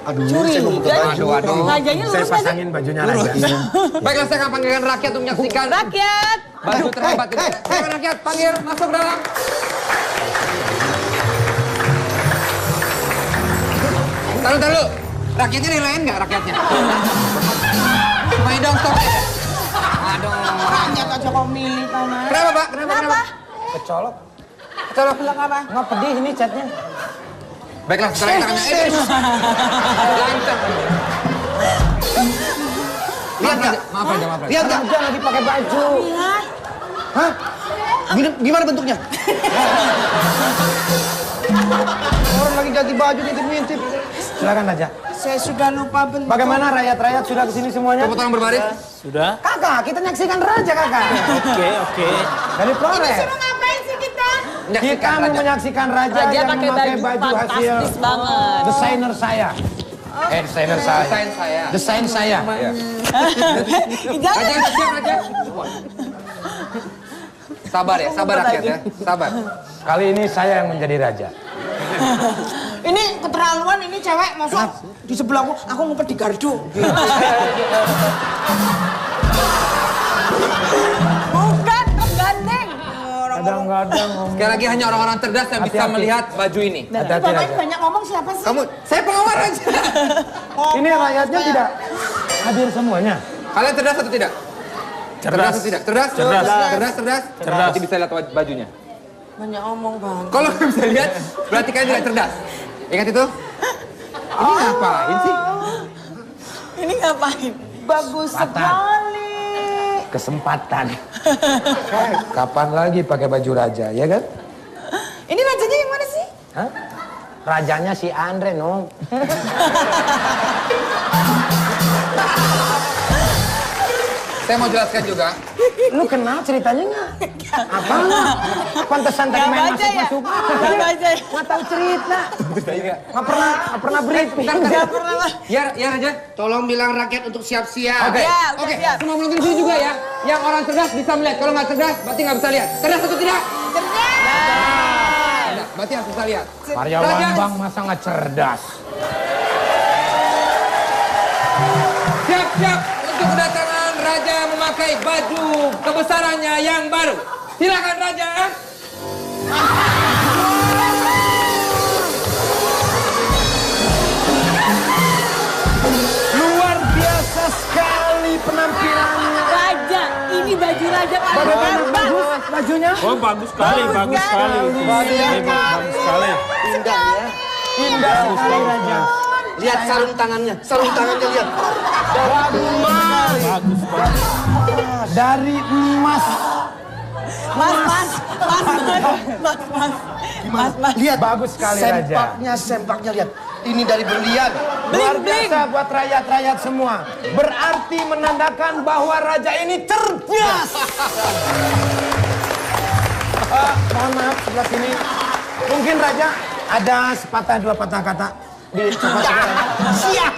Aduh, saya mau buka baju.
Aduh.
Rajanya
Saya
lurus nggak sih?
pasangin bajunya Raja.
Baiklah, saya akan panggilkan rakyat untuk menyaksikan
Rakyat.
baju terhebat ini. Silakan rakyat, panggil, masuk dalam. Taruh, taruh. Rakyatnya dilayan nggak rakyatnya? Main dong, stop. Aduh.
Rakyat aja kok milih, Taman.
Kenapa, Pak? Kenapa?
Kecolok.
Colok.
Bilang apa?
Nggak pedih ini catnya.
Baiklah, sekarang tangannya. Lancar.
Lihat nggak?
Maaf Raja, maaf Raja.
Lihat nggak?
Raja lagi pakai baju.
Hah? Gimana bentuknya? Orang lagi ganti baju ngintip-ngintip.
Silakan Raja.
Saya sudah lupa bentuk.
Bagaimana rakyat-rakyat sudah kesini semuanya?
Tepuk tangan berbaris.
Kakak, kita nyaksikan Raja kakak. Oke. Dari Flores.
Suruh ngapain sih kita?
Kita mau menyaksikan Raja,
Raja
yang
pakai
memakai
baju
baju hasil
fantastis banget.
desainer saya. Desainer saya.
Desain saya.
Desain saya.
Jangan.
Raja, siap Raja. Sabar ya, sabar rakyat ya. Sabar.
Kali ini saya yang menjadi Raja.
Ini keterlaluan, ini cewek masuk di sebelahku, aku ngumpet di gardu.
Bukan, gandeng.
Kadang-kadang
Sekali lagi hanya orang-orang cerdas yang bisa
Hati-hati.
melihat baju ini.
hati-hati
Bapak
Raja.
banyak ngomong siapa sih?
Kamu, saya pengawal Raja.
Ini rakyatnya tidak hadir semuanya.
Kalian cerdas atau tidak? Cerdas atau tidak? Cerdas? Cerdas. Cerdas. Berarti bisa lihat bajunya.
Banyak ngomong banget.
Kalau nggak bisa lihat, berarti kalian tidak cerdas. Ingat itu? Ini ngapain sih?
Ini ngapain?
Bagus sekali.
Kesempatan. Kapan lagi pakai baju Raja, ya kan?
Ini rajanya yang mana sih?
Hah? Rajanya si Andre, Nong.
Saya mau jelaskan juga.
Lu kenal ceritanya nggak? Apa? Pantesan tadi
Nggak
main
baca ya?
masuk-masuk.
Nggak baca ya?
Nggak tahu cerita. Nggak pernah briefing.
Nggak pernah.
Ya Raja.
Tolong bilang rakyat untuk siap-siap.
Oke.
Ya, udah
Oke.
siap.
Semua menonton di sini juga ya. Yang orang cerdas bisa melihat. Kalau nggak cerdas, berarti nggak bisa lihat. Cerdas atau tidak? Cerdas. Berarti harus bisa lihat.
Maria
Raja.
Lambang masa nggak cerdas?
Siap-siap untuk kedatangan Raja memakai baju kebesarannya yang baru. Silakan Raja.
Luar biasa sekali penampilannya.
Raja, ini baju Raja paling
Bagaimana
hebat.
bagus bajunya?
Oh bagus sekali, bagus sekali. Bagus sekali.
Indah ya.
Indah sekali Raja.
Lihat sarung tangannya. Sarung tangannya lihat.
Bagus banget.
Dari emas.
Mas.
Lihat.
Bagus sekali Raja.
Sempaknya lihat. Ini dari berlian.
Luar biasa buat rakyat-rakyat semua. Berarti menandakan bahwa Raja ini cerdas. Mohon maaf sebelah sini. Mungkin Raja ada sepatah dua patah kata di
Siap.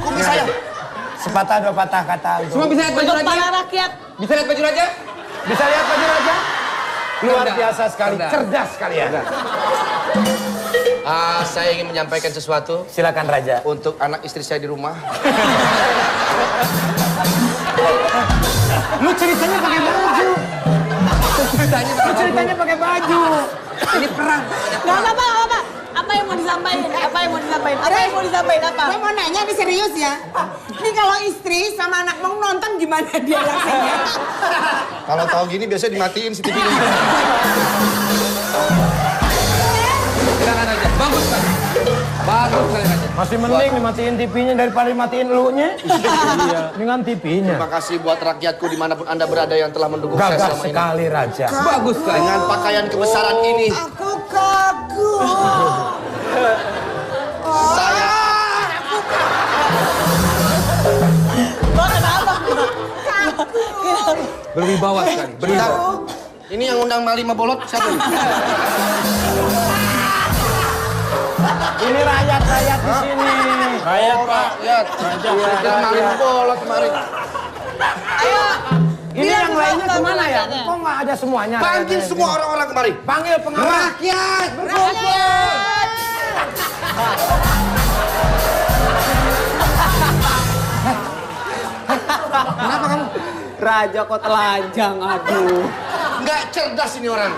Kumis saya.
Sepatah dua patah kata.
Semua bisa lihat baju
Untuk
raja?
para rakyat.
Bisa lihat baju raja?
Bisa lihat baju raja? Luar
Cerdas.
biasa sekali,
Cerdas.
cerdas sekali ya.
Saya ingin menyampaikan sesuatu
Silakan raja.
untuk anak istri saya di rumah.
Lu ceritanya pakai baju. Ceritanya pakai baju.
Ini perang.
Gak apa-apa, gak apa-apa. Apa yang mau disampaikan? Apa yang mau disampaikan? Apa yang mau disampaikan? Apa?
Gue mau nanya nih serius ya. Ini kalau istri sama anak mau nonton gimana dia rasanya?
Kalau tahu gini biasanya dimatiin si TV-nya.
Silakan raja. Bagus kan? Bagus sekali raja.
Masih mending dimatiin TV-nya daripada dimatiin elunya. Iya. Dengan TV-nya.
Terima kasih buat rakyatku dimanapun Anda berada yang telah mendukung saya
Gagah
selama ini.
sekali raja.
Bagus sekali.
Dengan pakaian kebesaran ini,
Aku kagum.
saya
Lo kenapa?
Berwibawa sekali. Berwibawa.
ini yang undang Malima Bolot siapa ini?
Ini rakyat-rakyat di sini.
Rakyat, Pak.
Lihat, Raja Malima Bolot kemarin.
Ayo.
Ini yang lainnya kemana ya? Kok nggak ada semuanya?
Panggil semua orang-orang kemari.
Panggil pengawal.
Rakyat
Rakyat.
Kenapa kamu?
Raja kok telanjang, aduh.
Nggak cerdas ini orang.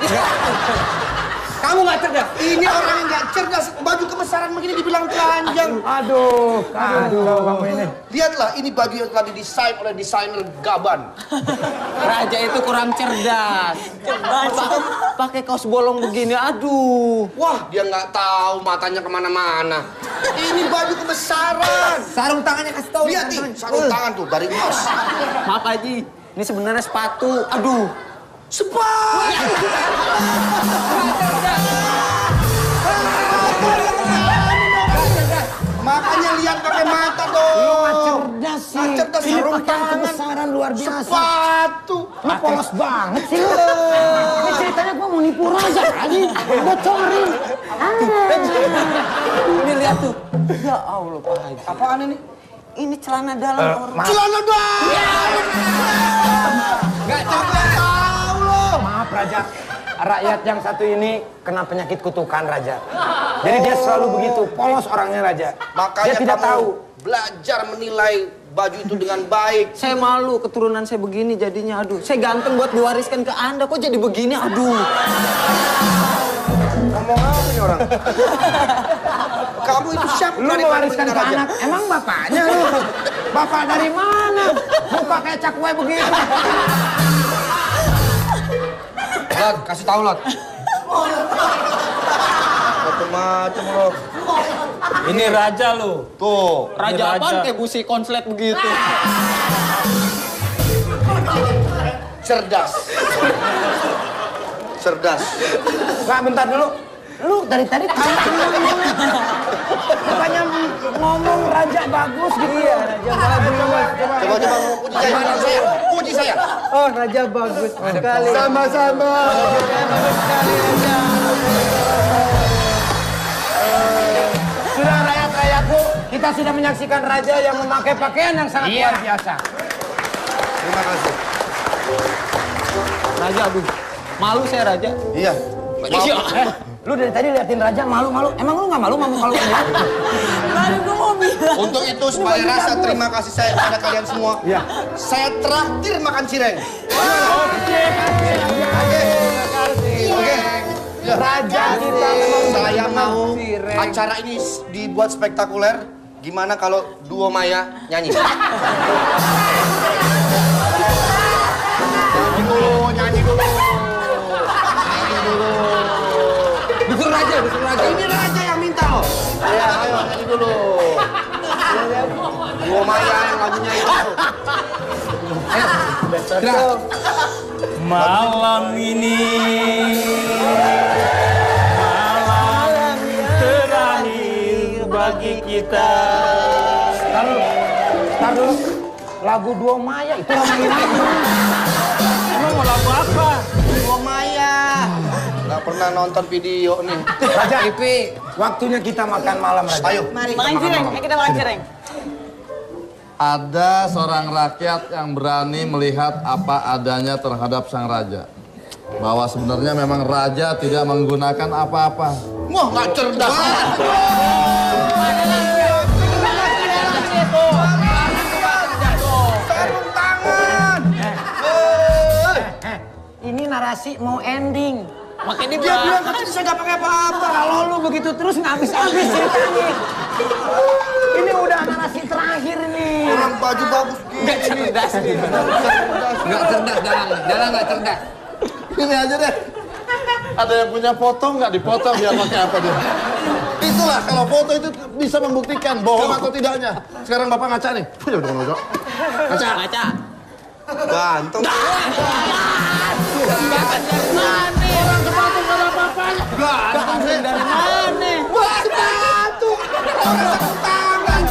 Kamu nggak cerdas?
Ini orang yang nggak cerdas. Baju kebesaran begini dibilang telanjang.
Aduh, kamu ini.
Lihatlah, ini baju yang telah didesain oleh desainer Gaban.
Raja itu kurang cerdas. Pakai kaos bolong begini, aduh.
Wah, dia nggak tahu matanya kemana-mana. Ini baju kebesaran.
Sarung tangannya kasih tahu.
Lihat nih, sarung tangan tuh dari emas.
Maaf Haji, ini sebenarnya sepatu. Aduh.
Sepatu. Makanya lihat pakai mata dong.
Cerdas sih.
Nggak cerdas,
Ini
sarung
pakaian
tangan.
kebesaran luar biasa.
Sepatu.
Lu polos banget sih lu. Ini ceritanya gua mau nipu raja lagi. Bocorin.
Ini lihat tuh. Ya Allah Pak Haji.
Apaan ini?
Ini celana dalam orang.
Celana dalam.
Nggak cerdas.
Tahu loh.
Maaf raja. Rakyat yang satu ini kena penyakit kutukan raja. Jadi dia selalu begitu, polos orangnya raja.
Makanya
dia tidak
kamu
tahu.
belajar menilai baju itu dengan baik.
Saya malu keturunan saya begini jadinya, aduh. Saya ganteng buat diwariskan ke Anda, kok jadi begini, aduh.
Ngomong apa nih orang? Kamu itu siapa?
Lu mewariskan ke anak, emang bapaknya lu? Bapak dari mana? Muka kayak cakwe begitu.
Lot, kasih tahu Lot. Macam-macam lo.
Ini raja lo.
Tuh.
Raja
Raja.
apaan kayak busi konslet begitu?
Cerdas. Cerdas.
Nggak, bentar dulu. Lu dari tadi kamu bukannya ngomong raja bagus gitu ya? Raja bagus.
Coba puji saya. Puji saya.
Oh, raja bagus sekali.
Sama-sama.
Sudah rakyat-rakyatku, kita sudah menyaksikan raja yang memakai pakaian yang sangat luar biasa.
Terima kasih.
Raja, aduh. Malu saya raja.
Iya.
Lu dari tadi liatin raja malu-malu. Emang lu nggak malu kalau ini?
Baru gue mau bilang.
Untuk itu sebagai rasa terima kasih saya kepada kalian semua, saya traktir makan cireng. Oke.
Raja kita
Saya mau acara ini dibuat spektakuler. Gimana kalau duo Maya nyanyi? Nyanyi dulu.
Disuruh raja.
Ini raja yang minta loh. Iya, ayo nyanyi dulu. Duo Maya yang lagunya itu.
Malam ini malam terakhir bagi kita.
Tar dulu. Lagu Duo Maya itu ngomongin apa?
Emang mau lagu apa?
Duo Maya. Nggak pernah nonton video nih.
Raja, waktunya kita makan malam raja.
Ayo.
Mari.
Makan cireng, kita makan cireng.
Ada seorang rakyat yang berani melihat apa adanya terhadap sang raja. Bahwa sebenarnya memang raja tidak menggunakan apa-apa.
Wah, nggak cerdas. Sarung tangan.
Ini narasi mau ending.
Makanya
Dia bilang katanya saya nggak pakai apa-apa.
Kalau lu begitu terus nggak habis-habis ceritanya. Ini udah narasi terakhir nih.
Orang baju bagus
nggak cerdas nih. Nggak cerdas, Dalang nggak cerdas.
Ini aja deh. Ada yang punya foto nggak dipotong biar pakai apa dia? Itulah kalau foto itu bisa membuktikan bohong atau tidaknya. Sekarang Bapak ngaca nih. Ngaca.
Gantung.
Orang sepatu nggak ada apa-apanya.
Gantung dari mana? Sepatu. Sarung tangan.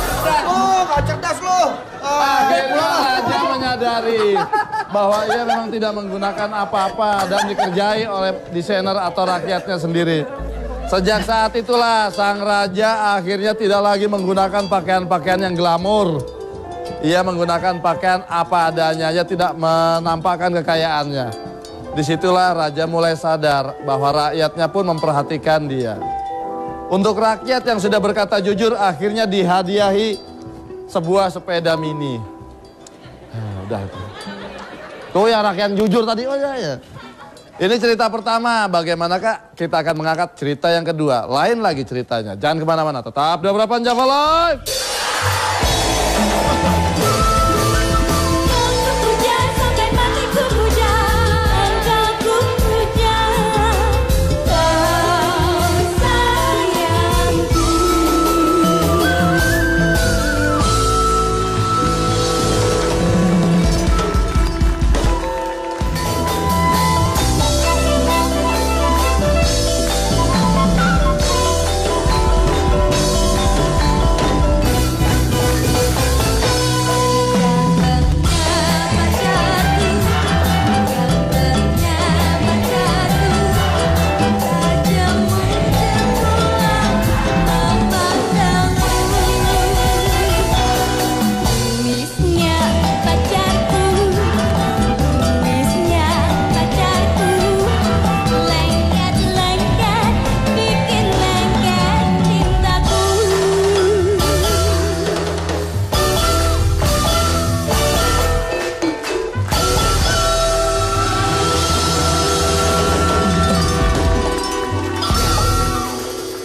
Oh, nggak cerdas lo.
Akhirnya raja menyadari bahwa ia memang tidak menggunakan apa-apa dan dikerjai oleh desainer atau rakyatnya sendiri. Sejak saat itulah sang raja akhirnya tidak lagi menggunakan pakaian-pakaian yang glamor. Ia menggunakan pakaian apa adanya aja, tidak menampakkan kekayaannya. Disitulah raja mulai sadar bahwa rakyatnya pun memperhatikan dia. Untuk rakyat yang sudah berkata jujur akhirnya dihadiahi sebuah sepeda mini. Udah itu. Tuh yang rakyat jujur tadi, oh ya. Ini cerita pertama, bagaimanakah kita akan mengangkat cerita yang kedua. Lain lagi ceritanya, jangan kemana-mana, tetap di Harapan Java Live.
Puja sampai mati ku puja, engkau ku puja, kau sayangku.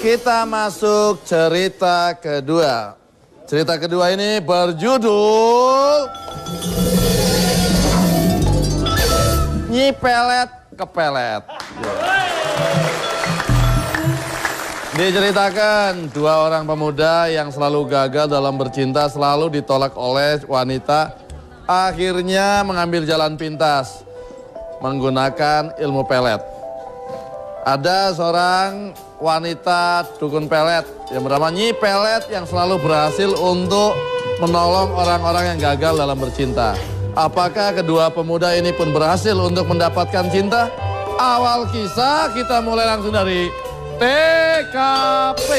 Kita masuk cerita kedua. Cerita kedua ini berjudul Nyi Pelet Kepelet. Diceritakan dua orang pemuda yang selalu gagal dalam bercinta, selalu ditolak oleh wanita, akhirnya mengambil jalan pintas menggunakan ilmu pelet. Ada seorang wanita dukun pelet yang bernama Nyi Pelet yang selalu berhasil untuk menolong orang-orang yang gagal dalam bercinta. Apakah kedua pemuda ini pun berhasil untuk mendapatkan cinta? Awal kisah kita mulai langsung dari TKP.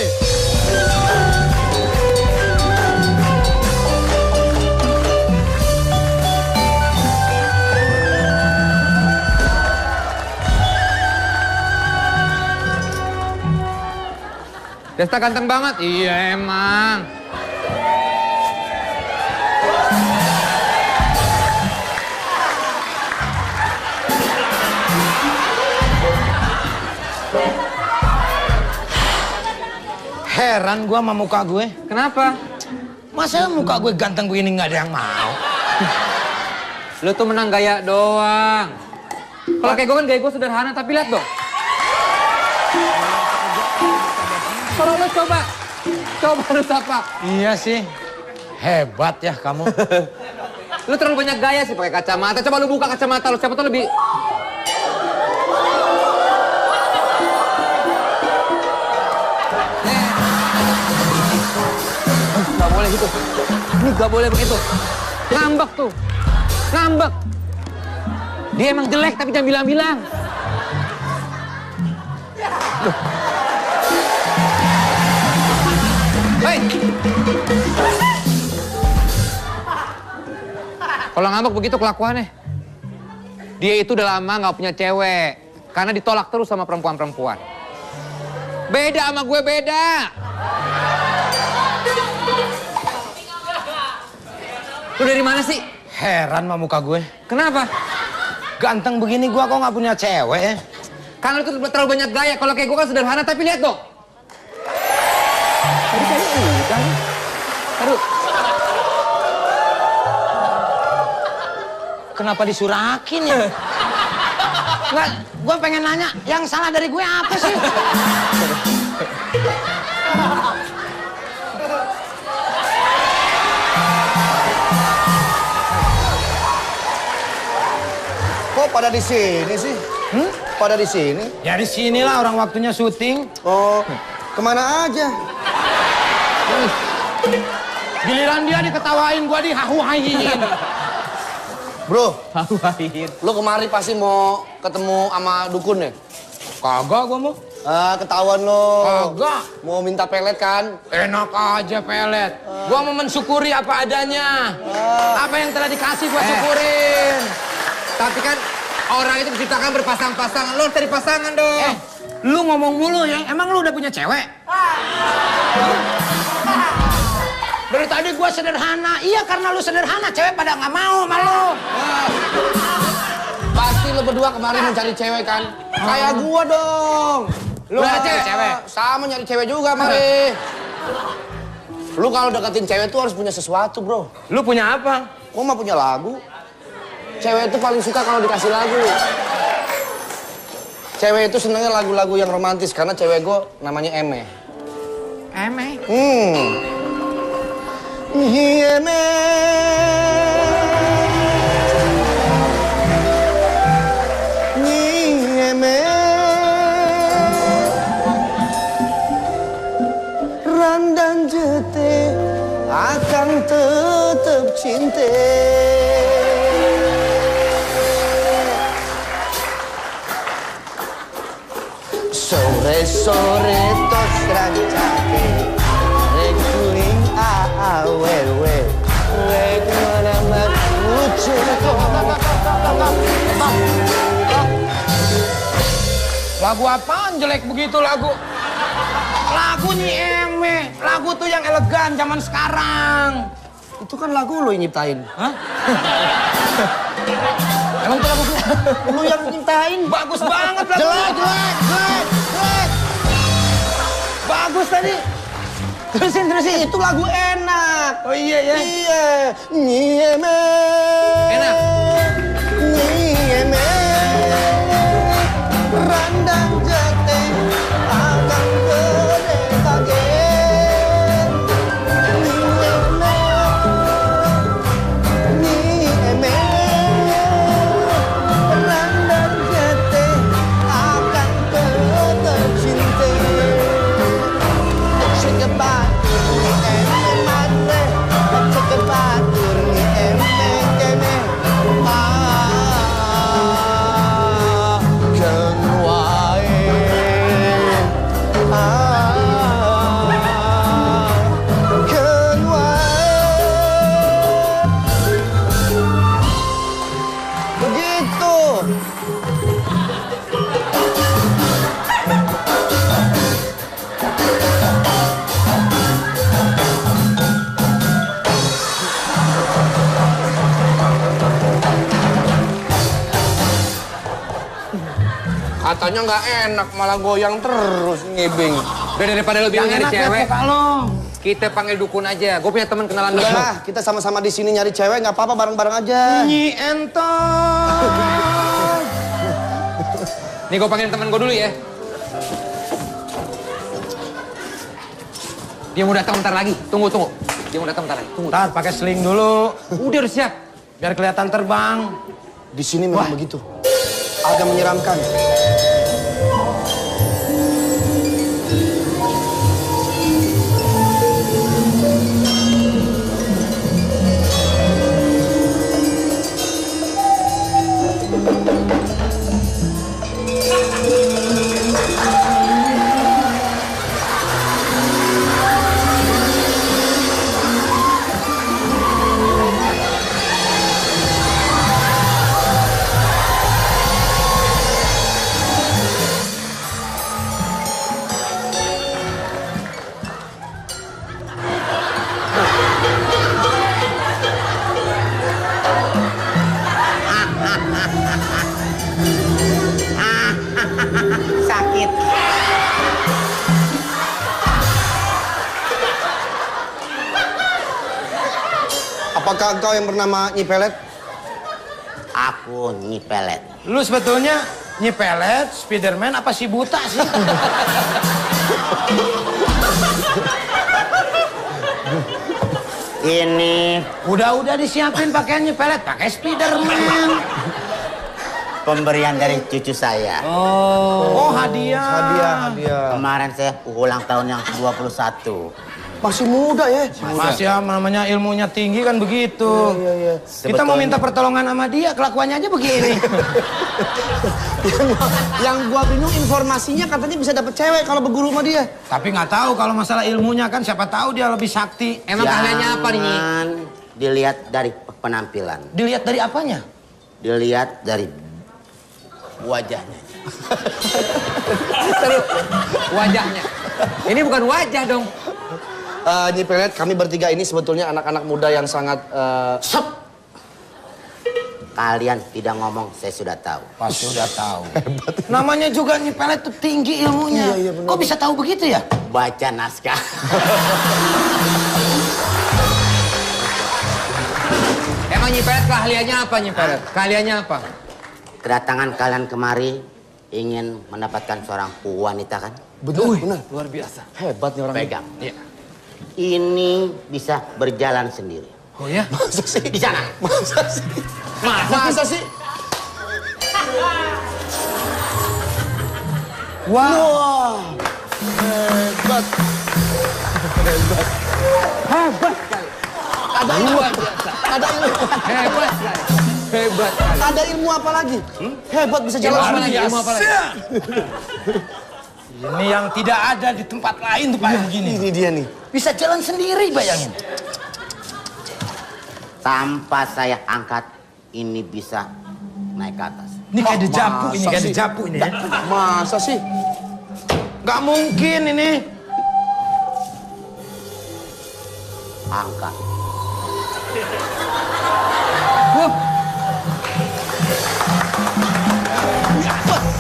Desta ganteng banget. Iya emang.
Heran gua sama muka gue.
Kenapa?
Masa muka gue ganteng begini nggak ada yang mau?
Lu tuh menang gaya doang. Kalau kayak gue kan gaya gue sederhana, tapi lihat dong. Kalau lu coba lu sapa.
Iya sih. Hebat ya kamu.
Lu terlalu banyak gaya sih pakai kacamata. Coba lu buka kacamata lu, siapa tuh lebih. Gak boleh gitu. Ini gak boleh begitu. Ngambek tuh. Ngambek. Dia emang jelek tapi jangan bilang-bilang. Hei. Kalau ngambek begitu kelakuannya. Dia itu udah lama nggak punya cewek. Karena ditolak terus sama perempuan-perempuan. Beda sama gue, beda. Lu dari mana sih?
Heran sama muka gue.
Kenapa?
Ganteng begini gua kok nggak punya cewek ya?
Karena lu tuh terlalu banyak gaya. Kalau kayak gue kan sederhana, tapi lihat dong. Tadi kayaknya udah. Aduh.
Kenapa disurakin ya? Nggak, gue pengen nanya, yang salah dari gue apa sih?
Kok pada di sini sih? Pada di sini?
Ya di sinilah orang waktunya syuting.
Oh, kemana aja?
Giliran dia diketawain, gua dihahu-hahiin.
Bro, lu kemari pasti mau ketemu sama dukun ya?
Kagak gua mau.
Ketahuan lo.
Kagak.
Mau minta pelet kan?
Enak aja pelet. Gua mau mensyukuri apa adanya. Apa yang telah dikasih gua syukurin.
Tapi kan orang itu diciptakan berpasang-pasangan. Lo cari pasangan dong.
Lu ngomong mulu ya, emang lu udah punya cewek? Dari tadi gua sederhana. Iya karena lu sederhana, cewek pada nggak mau sama lu.
Pasti lo berdua kemarin mencari cewek kan? Kayak gua dong.
Lu ada cewek?
Sama nyari cewek juga, mari. Lu kalau deketin cewek tuh harus punya sesuatu, bro.
Lu punya apa?
Gua mah punya lagu. Cewek itu paling suka kalau dikasih lagu. Cewek itu senengnya lagu-lagu yang romantis karena cewek gua namanya Eme.
Eme?
Eme. Eme. Randan jete akan tetap cinta. Sore-sore tos rancake rekuing awewe rek mana
Lagu apaan jelek begitu lagu? Lagu Nyi Eme, lagu tuh yang elegan zaman sekarang.
itu kan lagu lo yang nyiptain.
Hah?
Emang itu lagu lu yang nyiptain?
Bagus banget lagu.
Jelek.
Bagus tadi. Terusin.
Itu lagu enak.
Oh iya ya.
Iya. Nyeme.
Enak.
Nyeme. Randang jete akan gede kaget. Nyeme. Randang jete akan tetap cinta. Katanya nggak enak, malah goyang terus ngibing.
Udah daripada lo bingung nyari cewek,
Kalau
kita panggil dukun aja. Gue punya teman kenalan dukun.
Udahlah, kita sama-sama di sini nyari cewek, nggak apa-apa bareng-bareng aja.
Nyi Enton.
Nih gue panggilin temen gue dulu ya. Dia mau datang bentar lagi. Tunggu. Dia mau datang bentar lagi. Tunggu.
Ntar pakai sling dulu,
Udah siap.
biar kelihatan terbang.
Di sini memang begitu. Agak menyeramkan. Apakah engkau yang bernama Nyi Pelet?
Aku Nyi Pelet.
Lu sebetulnya Nyi Pelet, Spiderman apa si buta sih?
Ini
Udah disiapin pakaian Nyi Pelet, pakai Spiderman.
pemberian dari cucu saya.
Oh, hadiah.
Kemarin saya ulang tahun yang 21.
Masih muda ya?
Mas ya, namanya ilmunya tinggi kan begitu.
Iya.
Kita mau minta pertolongan sama dia, kelakuannya aja begini.
Yang gua bingung informasinya katanya bisa dapet cewek kalau berguru sama dia.
Tapi nggak tahu kalau masalah ilmunya kan siapa tahu dia lebih sakti.
Emang keahliannya apa nih, Nyi?
Jangan dilihat dari penampilan.
Dilihat dari apanya?
Dilihat dari wajahnya.
Terus wajahnya. Ini bukan wajah dong.
Nyi Pelet, kami bertiga ini sebetulnya anak-anak muda yang sangat...
Kalian tidak ngomong, saya sudah tahu.
Pasti udah tahu. Namanya juga Nyi Pelet tuh tinggi ilmunya.
Iya, benar.
Kok bisa tahu begitu ya?
Baca naskah.
Emang Nyi Pelet keahliannya apa, Nyi Pelet? Keahliannya apa?
Kedatangan kalian kemari ingin mendapatkan seorang wanita kan?
Betul, benar.
Luar biasa.
Hebat nih orangnya.
Pegang.
Iya.
Ini bisa berjalan sendiri.
Oh ya?
Masa sih?
Di sana.
Masa sih? Masa sih? Wah. Hebat. Ada ilmu. Ada ilmu.
Hebat sekali. Hebat sekali.
Ada ilmu apa lagi? Hebat bisa jalan
Ilmu apa
sendiri.
lagi? Ilmu apa lagi?
Ini yang tidak ada di tempat lain tuh kayak begini.
Ini dia nih.
Bisa jalan sendiri, bayangin.
Tanpa saya angkat, ini bisa naik ke atas.
Ini kayak dejavu, ini
masa
kayak
sih?
dejavu ini ya.
Masa sih?
Gak mungkin ini.
Angkat.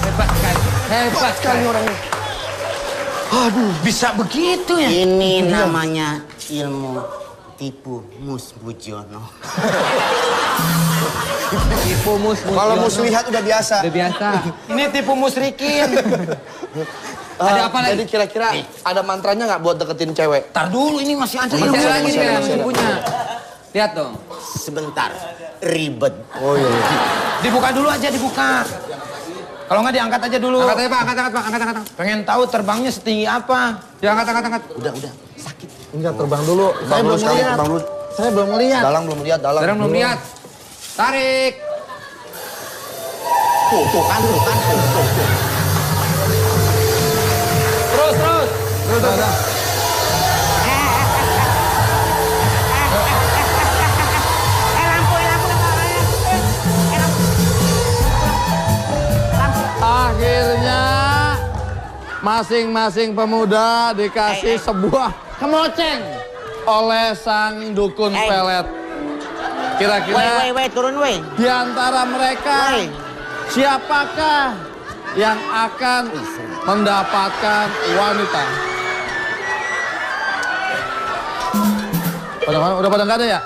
Hebat sekali. Hebat sekali
orangnya.
Bisa begitu ya?
Ini namanya ilmu tipu Musbujono.
Tipu mus.
Kalau muslihat udah biasa.
Udah biasa.
Ini tipu musrikin.
Ada apa lagi?
Jadi kira-kira ada mantranya nggak buat deketin cewek?
Tar dulu, ini masih ada
Masih
ilmu
ada lagi
masih
nih
ada,
yang
masih ada.
punya. Lihat dong.
Sebentar, ribet.
Oh iya.
Dibuka dulu aja, dibuka. Kalau nggak diangkat aja dulu.
Angkat aja Pak, angkat Pak, angkat.
Pengen tahu terbangnya setinggi apa?
Ya angkat.
Udah.
Enggak, terbang dulu. Saya belum lihat. Saya belum lihat. Dalang belum lihat, dalang.
Sekarang belum lihat. Tarik.
Tuh kan.
Terus. Akhirnya masing-masing pemuda dikasih sebuah kemoceng oleh sang dukun
Eh.
pelet. Kira-kira
Woi, turun woi.
di antara mereka
Woi.
siapakah yang akan mendapatkan wanita? Udah pada nggak ada ya?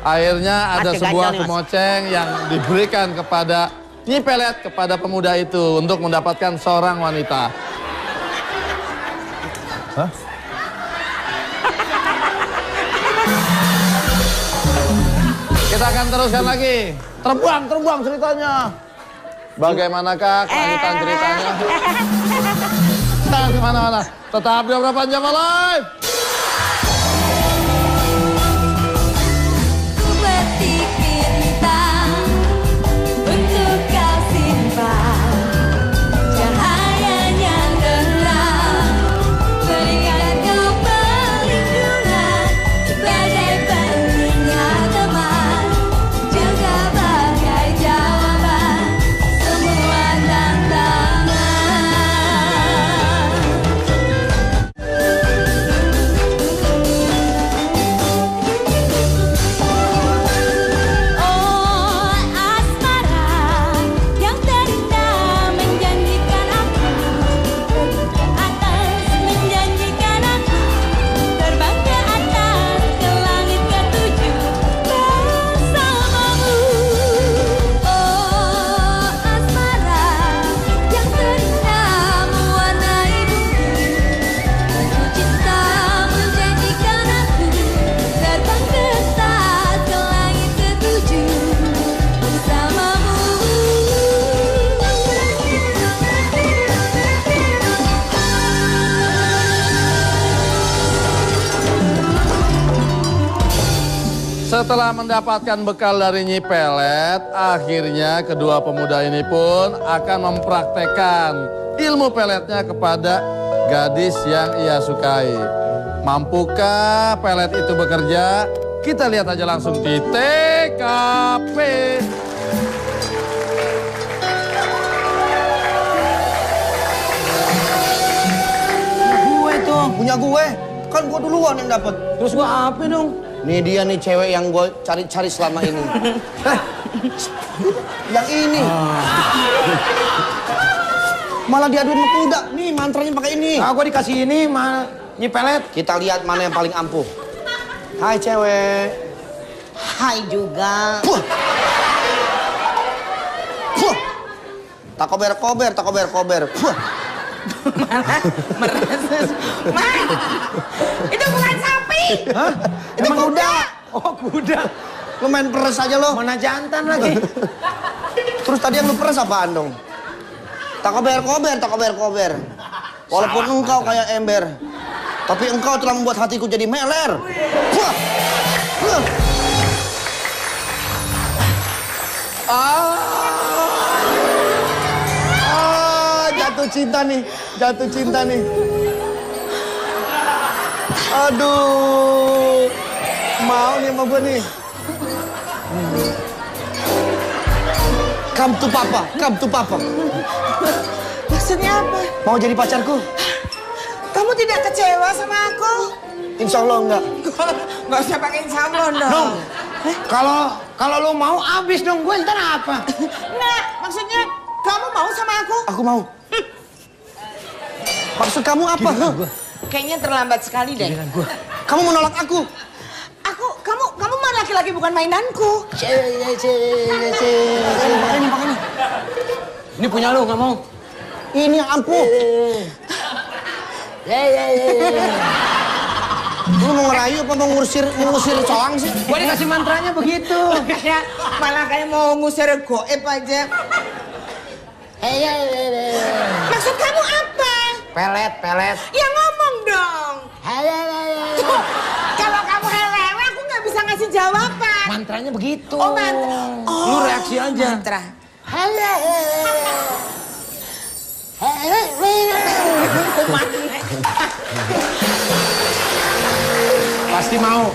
Akhirnya ada
Masih
sebuah
gacor nih, Mas.
kemoceng yang diberikan kepada Nyi Pelet, kepada pemuda itu untuk mendapatkan seorang wanita. Kita akan teruskan lagi. Terbuang ceritanya. Bagaimanakah kelanjutan ceritanya? Jangan kemana-mana. Tetap di Obrolan Jawa Live.
Ku petik bintang untuk kau simpan, cahayanya terang, berikan kau perlindungan sebagai pengingat teman, juga bagai jawaban semua tantangan.
Setelah mendapatkan bekal dari Nyi Pelet, akhirnya kedua pemuda ini pun akan mempraktekkan ilmu peletnya kepada gadis yang ia sukai. Mampukah pelet itu bekerja? Kita lihat aja langsung di TKP.
Gue tuh, punya gue. Kan gue duluan yang dapet.
Terus gua apa dong?
Nih dia nih cewek yang gue cari-cari selama ini. Yang ini. Malah diaduin sama kuda. Nih mantranya pakai ini.
Nah, gua dikasih ini Nyi Pelet.
Kita lihat mana yang paling ampuh. Hai cewek.
Hai juga.
Puh. Puh. Tak kober. Puh.
Itu bukan sapi.
Hah?
Itu kuda.
Oh, kuda.
Lu main peres aja lo.
Mana jantan lagi?
Terus tadi yang lu peres apaan dong? Tak kober. Walaupun engkau kayak ember, tapi engkau telah membuat hatiku jadi meler. Puh. Puh. Jatuh cinta nih. Aduh, mau nih sama gue nih. Come to papa.
Maksudnya apa?
Mau jadi pacarku?
Kamu tidak kecewa sama aku?
Insya Allah enggak.
Nggak usah pakai insya Allah dong.
Kalau lu mau abis dong, gue ntar apa?
Nggak, maksudnya kamu mau sama aku?
Aku mau. Maksud kamu apa?
Kayaknya terlambat sekali deh.
Kamu menolak aku?
Kamu mah laki-laki bukan mainanku.
Makanya.
Ini punya lu, nggak mau?
Ini yang ampuh. Lu mau ngerayu apa mau ngusir colang sih?
Gua dikasih mantranya begitu.
Malah kayak mau ngusir goib aja. Maksud kamu apa?
Pelet.
Ya ngomong dong. Tuh, kalau kamu hewewe aku nggak bisa ngasih jawaban.
Mantranya begitu.
Oh, mantra.
Lu reaksi aja.
Mantra.
Pasti mau.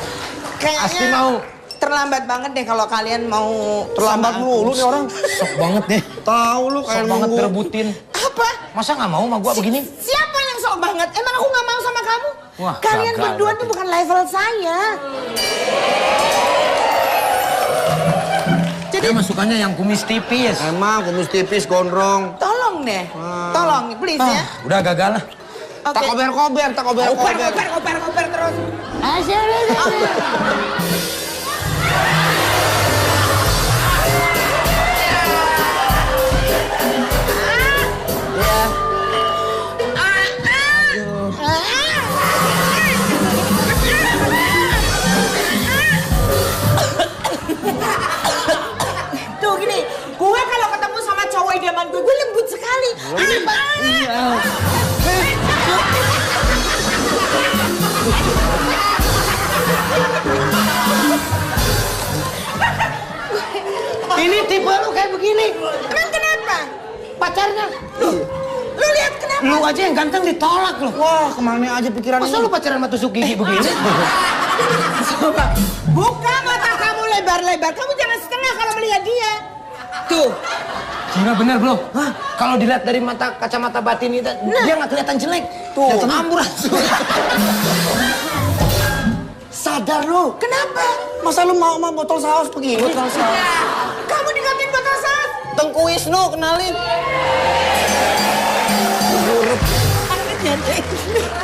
Pasti mau.
Terlambat banget deh kalau kalian mau.
Terlambat mulu nih orang.
Sok banget deh.
Tahu lu
Sok
kayak
banget
nunggu.
terebutin.
Apa?
Masa nggak mau sama gua begini?
Siapa yang sok banget? Emang aku nggak mau sama kamu?
Wah,
kalian
gagal
berdua
berarti.
tuh bukan level saya. Jadi
Dia masukannya yang kumis tipis.
Emang kumis tipis, gondrong.
tolong deh, tolong please ya.
Udah gagal lah.
Oke.
Tak kober.
Koper terus. Tuh gini, gue kalau ketemu sama cowok idaman gue lembut sekali. Ini Pak.
Ini tipe lu kayak begini.
Emang kenapa?
Pacarnya.
Lu lihat kenapa?
Lu aja yang ganteng ditolak loh.
Wah, kemana aja pikiran
Masa
ini?
lu pacaran sama tusuk gigi begini?
Coba, buka mata kamu lebar-lebar. Kamu jangan setengah kalau melihat dia. Tuh.
Gila bener bro. Hah? Kalau dilihat dari mata kacamata batin itu, dia nggak kelihatan jelek.
Tuh.
Kelihatan amburadul.
Sadar lu.
Kenapa?
Masa lu mau sama botol saus begini? Botol saus.
Kamu dikatain botol saus.
Tengku Wisnu, kenalin.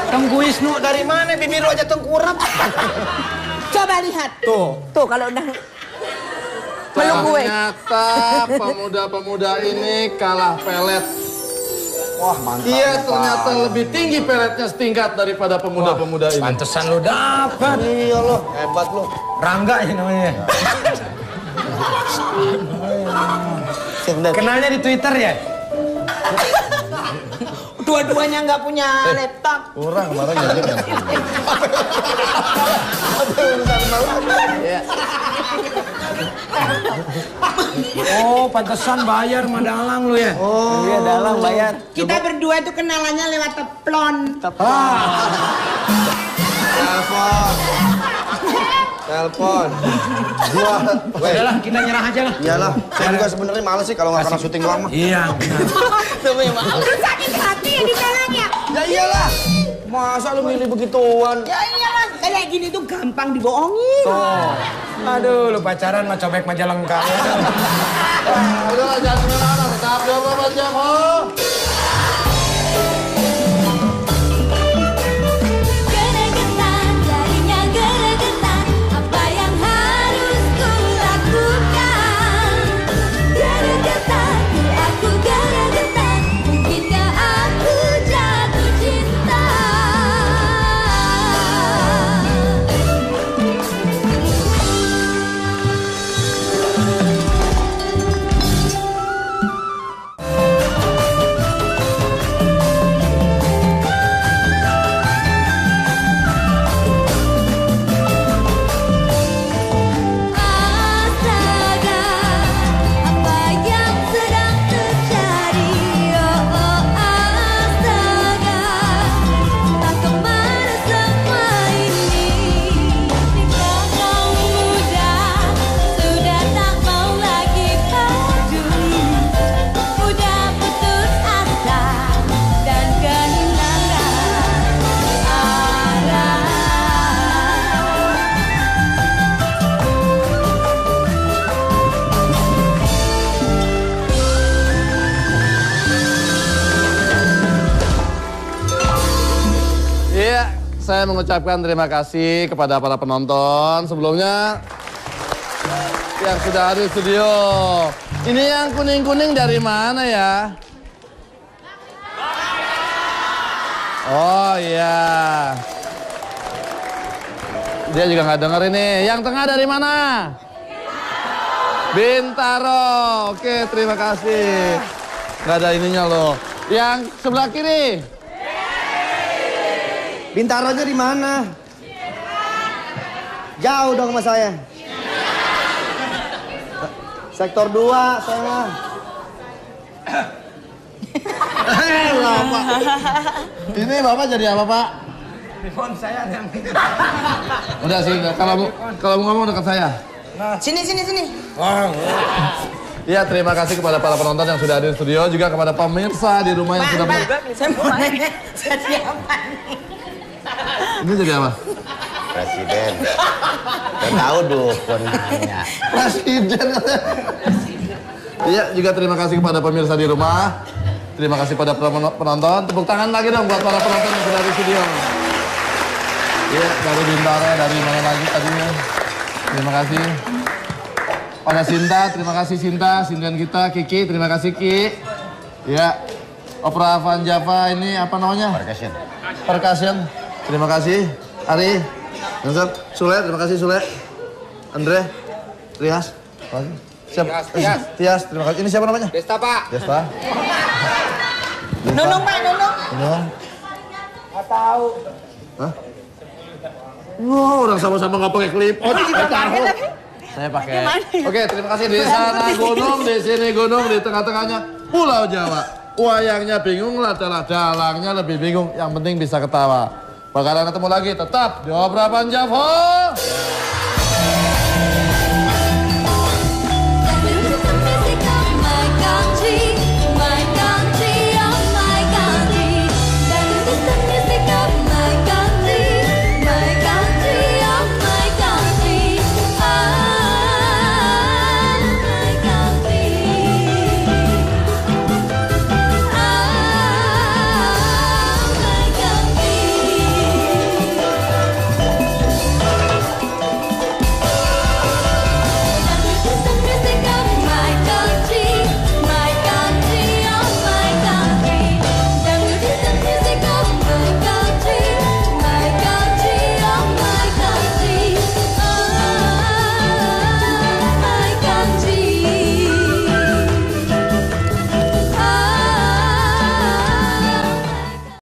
Tengku Wisnu dari mana? Bibir lu aja tengkurap.
Coba lihat. Tuh kalau udah meluk gue.
Ternyata pemuda-pemuda ini kalah pelet.
Wah, mantap.
Iya, ternyata lebih tinggi peletnya setingkat daripada pemuda-pemuda ini.
Pantesan lu dapat.
Iya lo, hebat lo.
Rangga ya namanya. Kenalnya di Twitter ya?
Dua-duanya nggak punya laptop.
Kurang kemarin jadi.
Oh, pantesan bayar sama Dalang lu ya?
Oh, iya Dalang bayar.
Kita berdua itu kenalannya lewat teplon.
Telepon. Gua,
Udahlah, kita nyerah aja lah.
iyalah. Saya juga sebenarnya males sih kalau nggak pernah syuting doang mah.
Iya, benar.
Udah sakit hati ya ditolongnya.
Ya iyalah. Masa lu milih begituan?
Ya iyalah, kayak gini tuh gampang dibohongin.
Aduh, lu pacaran sama cobek Majalengka.
Udahlah, jangan sembarangan. Tetap 24 jam, oh.
Geregetan, jadinya geregetan. Apa yang harus ku lakukan? Geregetan, aku geregetan. Mungkinkah aku jatuh cinta? Astaga, apa yang sedang terjadi? Oh astaga, tak kemana semua ini? Jika kau muda, sudah tak mau lagi peduli. Udah putus asa dan kehilangan arah.
Iya, saya mengucapkan terima kasih kepada para penonton sebelumnya yang sudah hadir di studio. Ini yang kuning-kuning dari mana ya? Oh iya. Dia juga nggak denger ini. Yang tengah dari mana? Bintaro. Oke, terima kasih. Nggak ada ininya loh. Yang sebelah kiri.
Bintaronya di mana? Jauh dong sama saya. Sektor 2 saya.
Bapak. Ini Bapak jadi apa, Pak?
Telepon saya yang
Udah sih, kalau mau ngomong dekat saya.
Sini.
Ya, terima kasih kepada para penonton yang sudah hadir di studio, juga kepada pemirsa di rumah yang sudah
Saya mau nanya, jadi apa nih?
Ini jadi apa?
Presiden. Gak tahu dukunnya.
Presiden. Iya, juga terima kasih kepada pemirsa di rumah. Terima kasih pada penonton. Tepuk tangan lagi dong buat para penonton yang sudah di studio. Iya, dari Bintaro, dari mana lagi tadinya. Terima kasih. Pada Sinta, terima kasih Sinta, sindian kita, Kiki, terima kasih Ki. Ya, Opera Van Java ini apa namanya? Percussion. Terima kasih. Ari, Yosef, Sule, terima kasih Sule. Andre, Rias, Tias, terima kasih. Ini siapa namanya?
Desta, Pak.
Desta.
Nunung, Pak, Nunung.
Nunung.
Nggak tahu.
Hah? Wah, orang sama-sama nggak pakai klip. Oh, kita tahu. Saya pakai. Oke, terima kasih. Di sana gunung, di sini gunung, di tengah-tengahnya Pulau Jawa. Wayangnya bingung lah, dalangnya lebih bingung. Yang penting bisa ketawa. Bakalan ketemu lagi, tetap di Opera Van Java.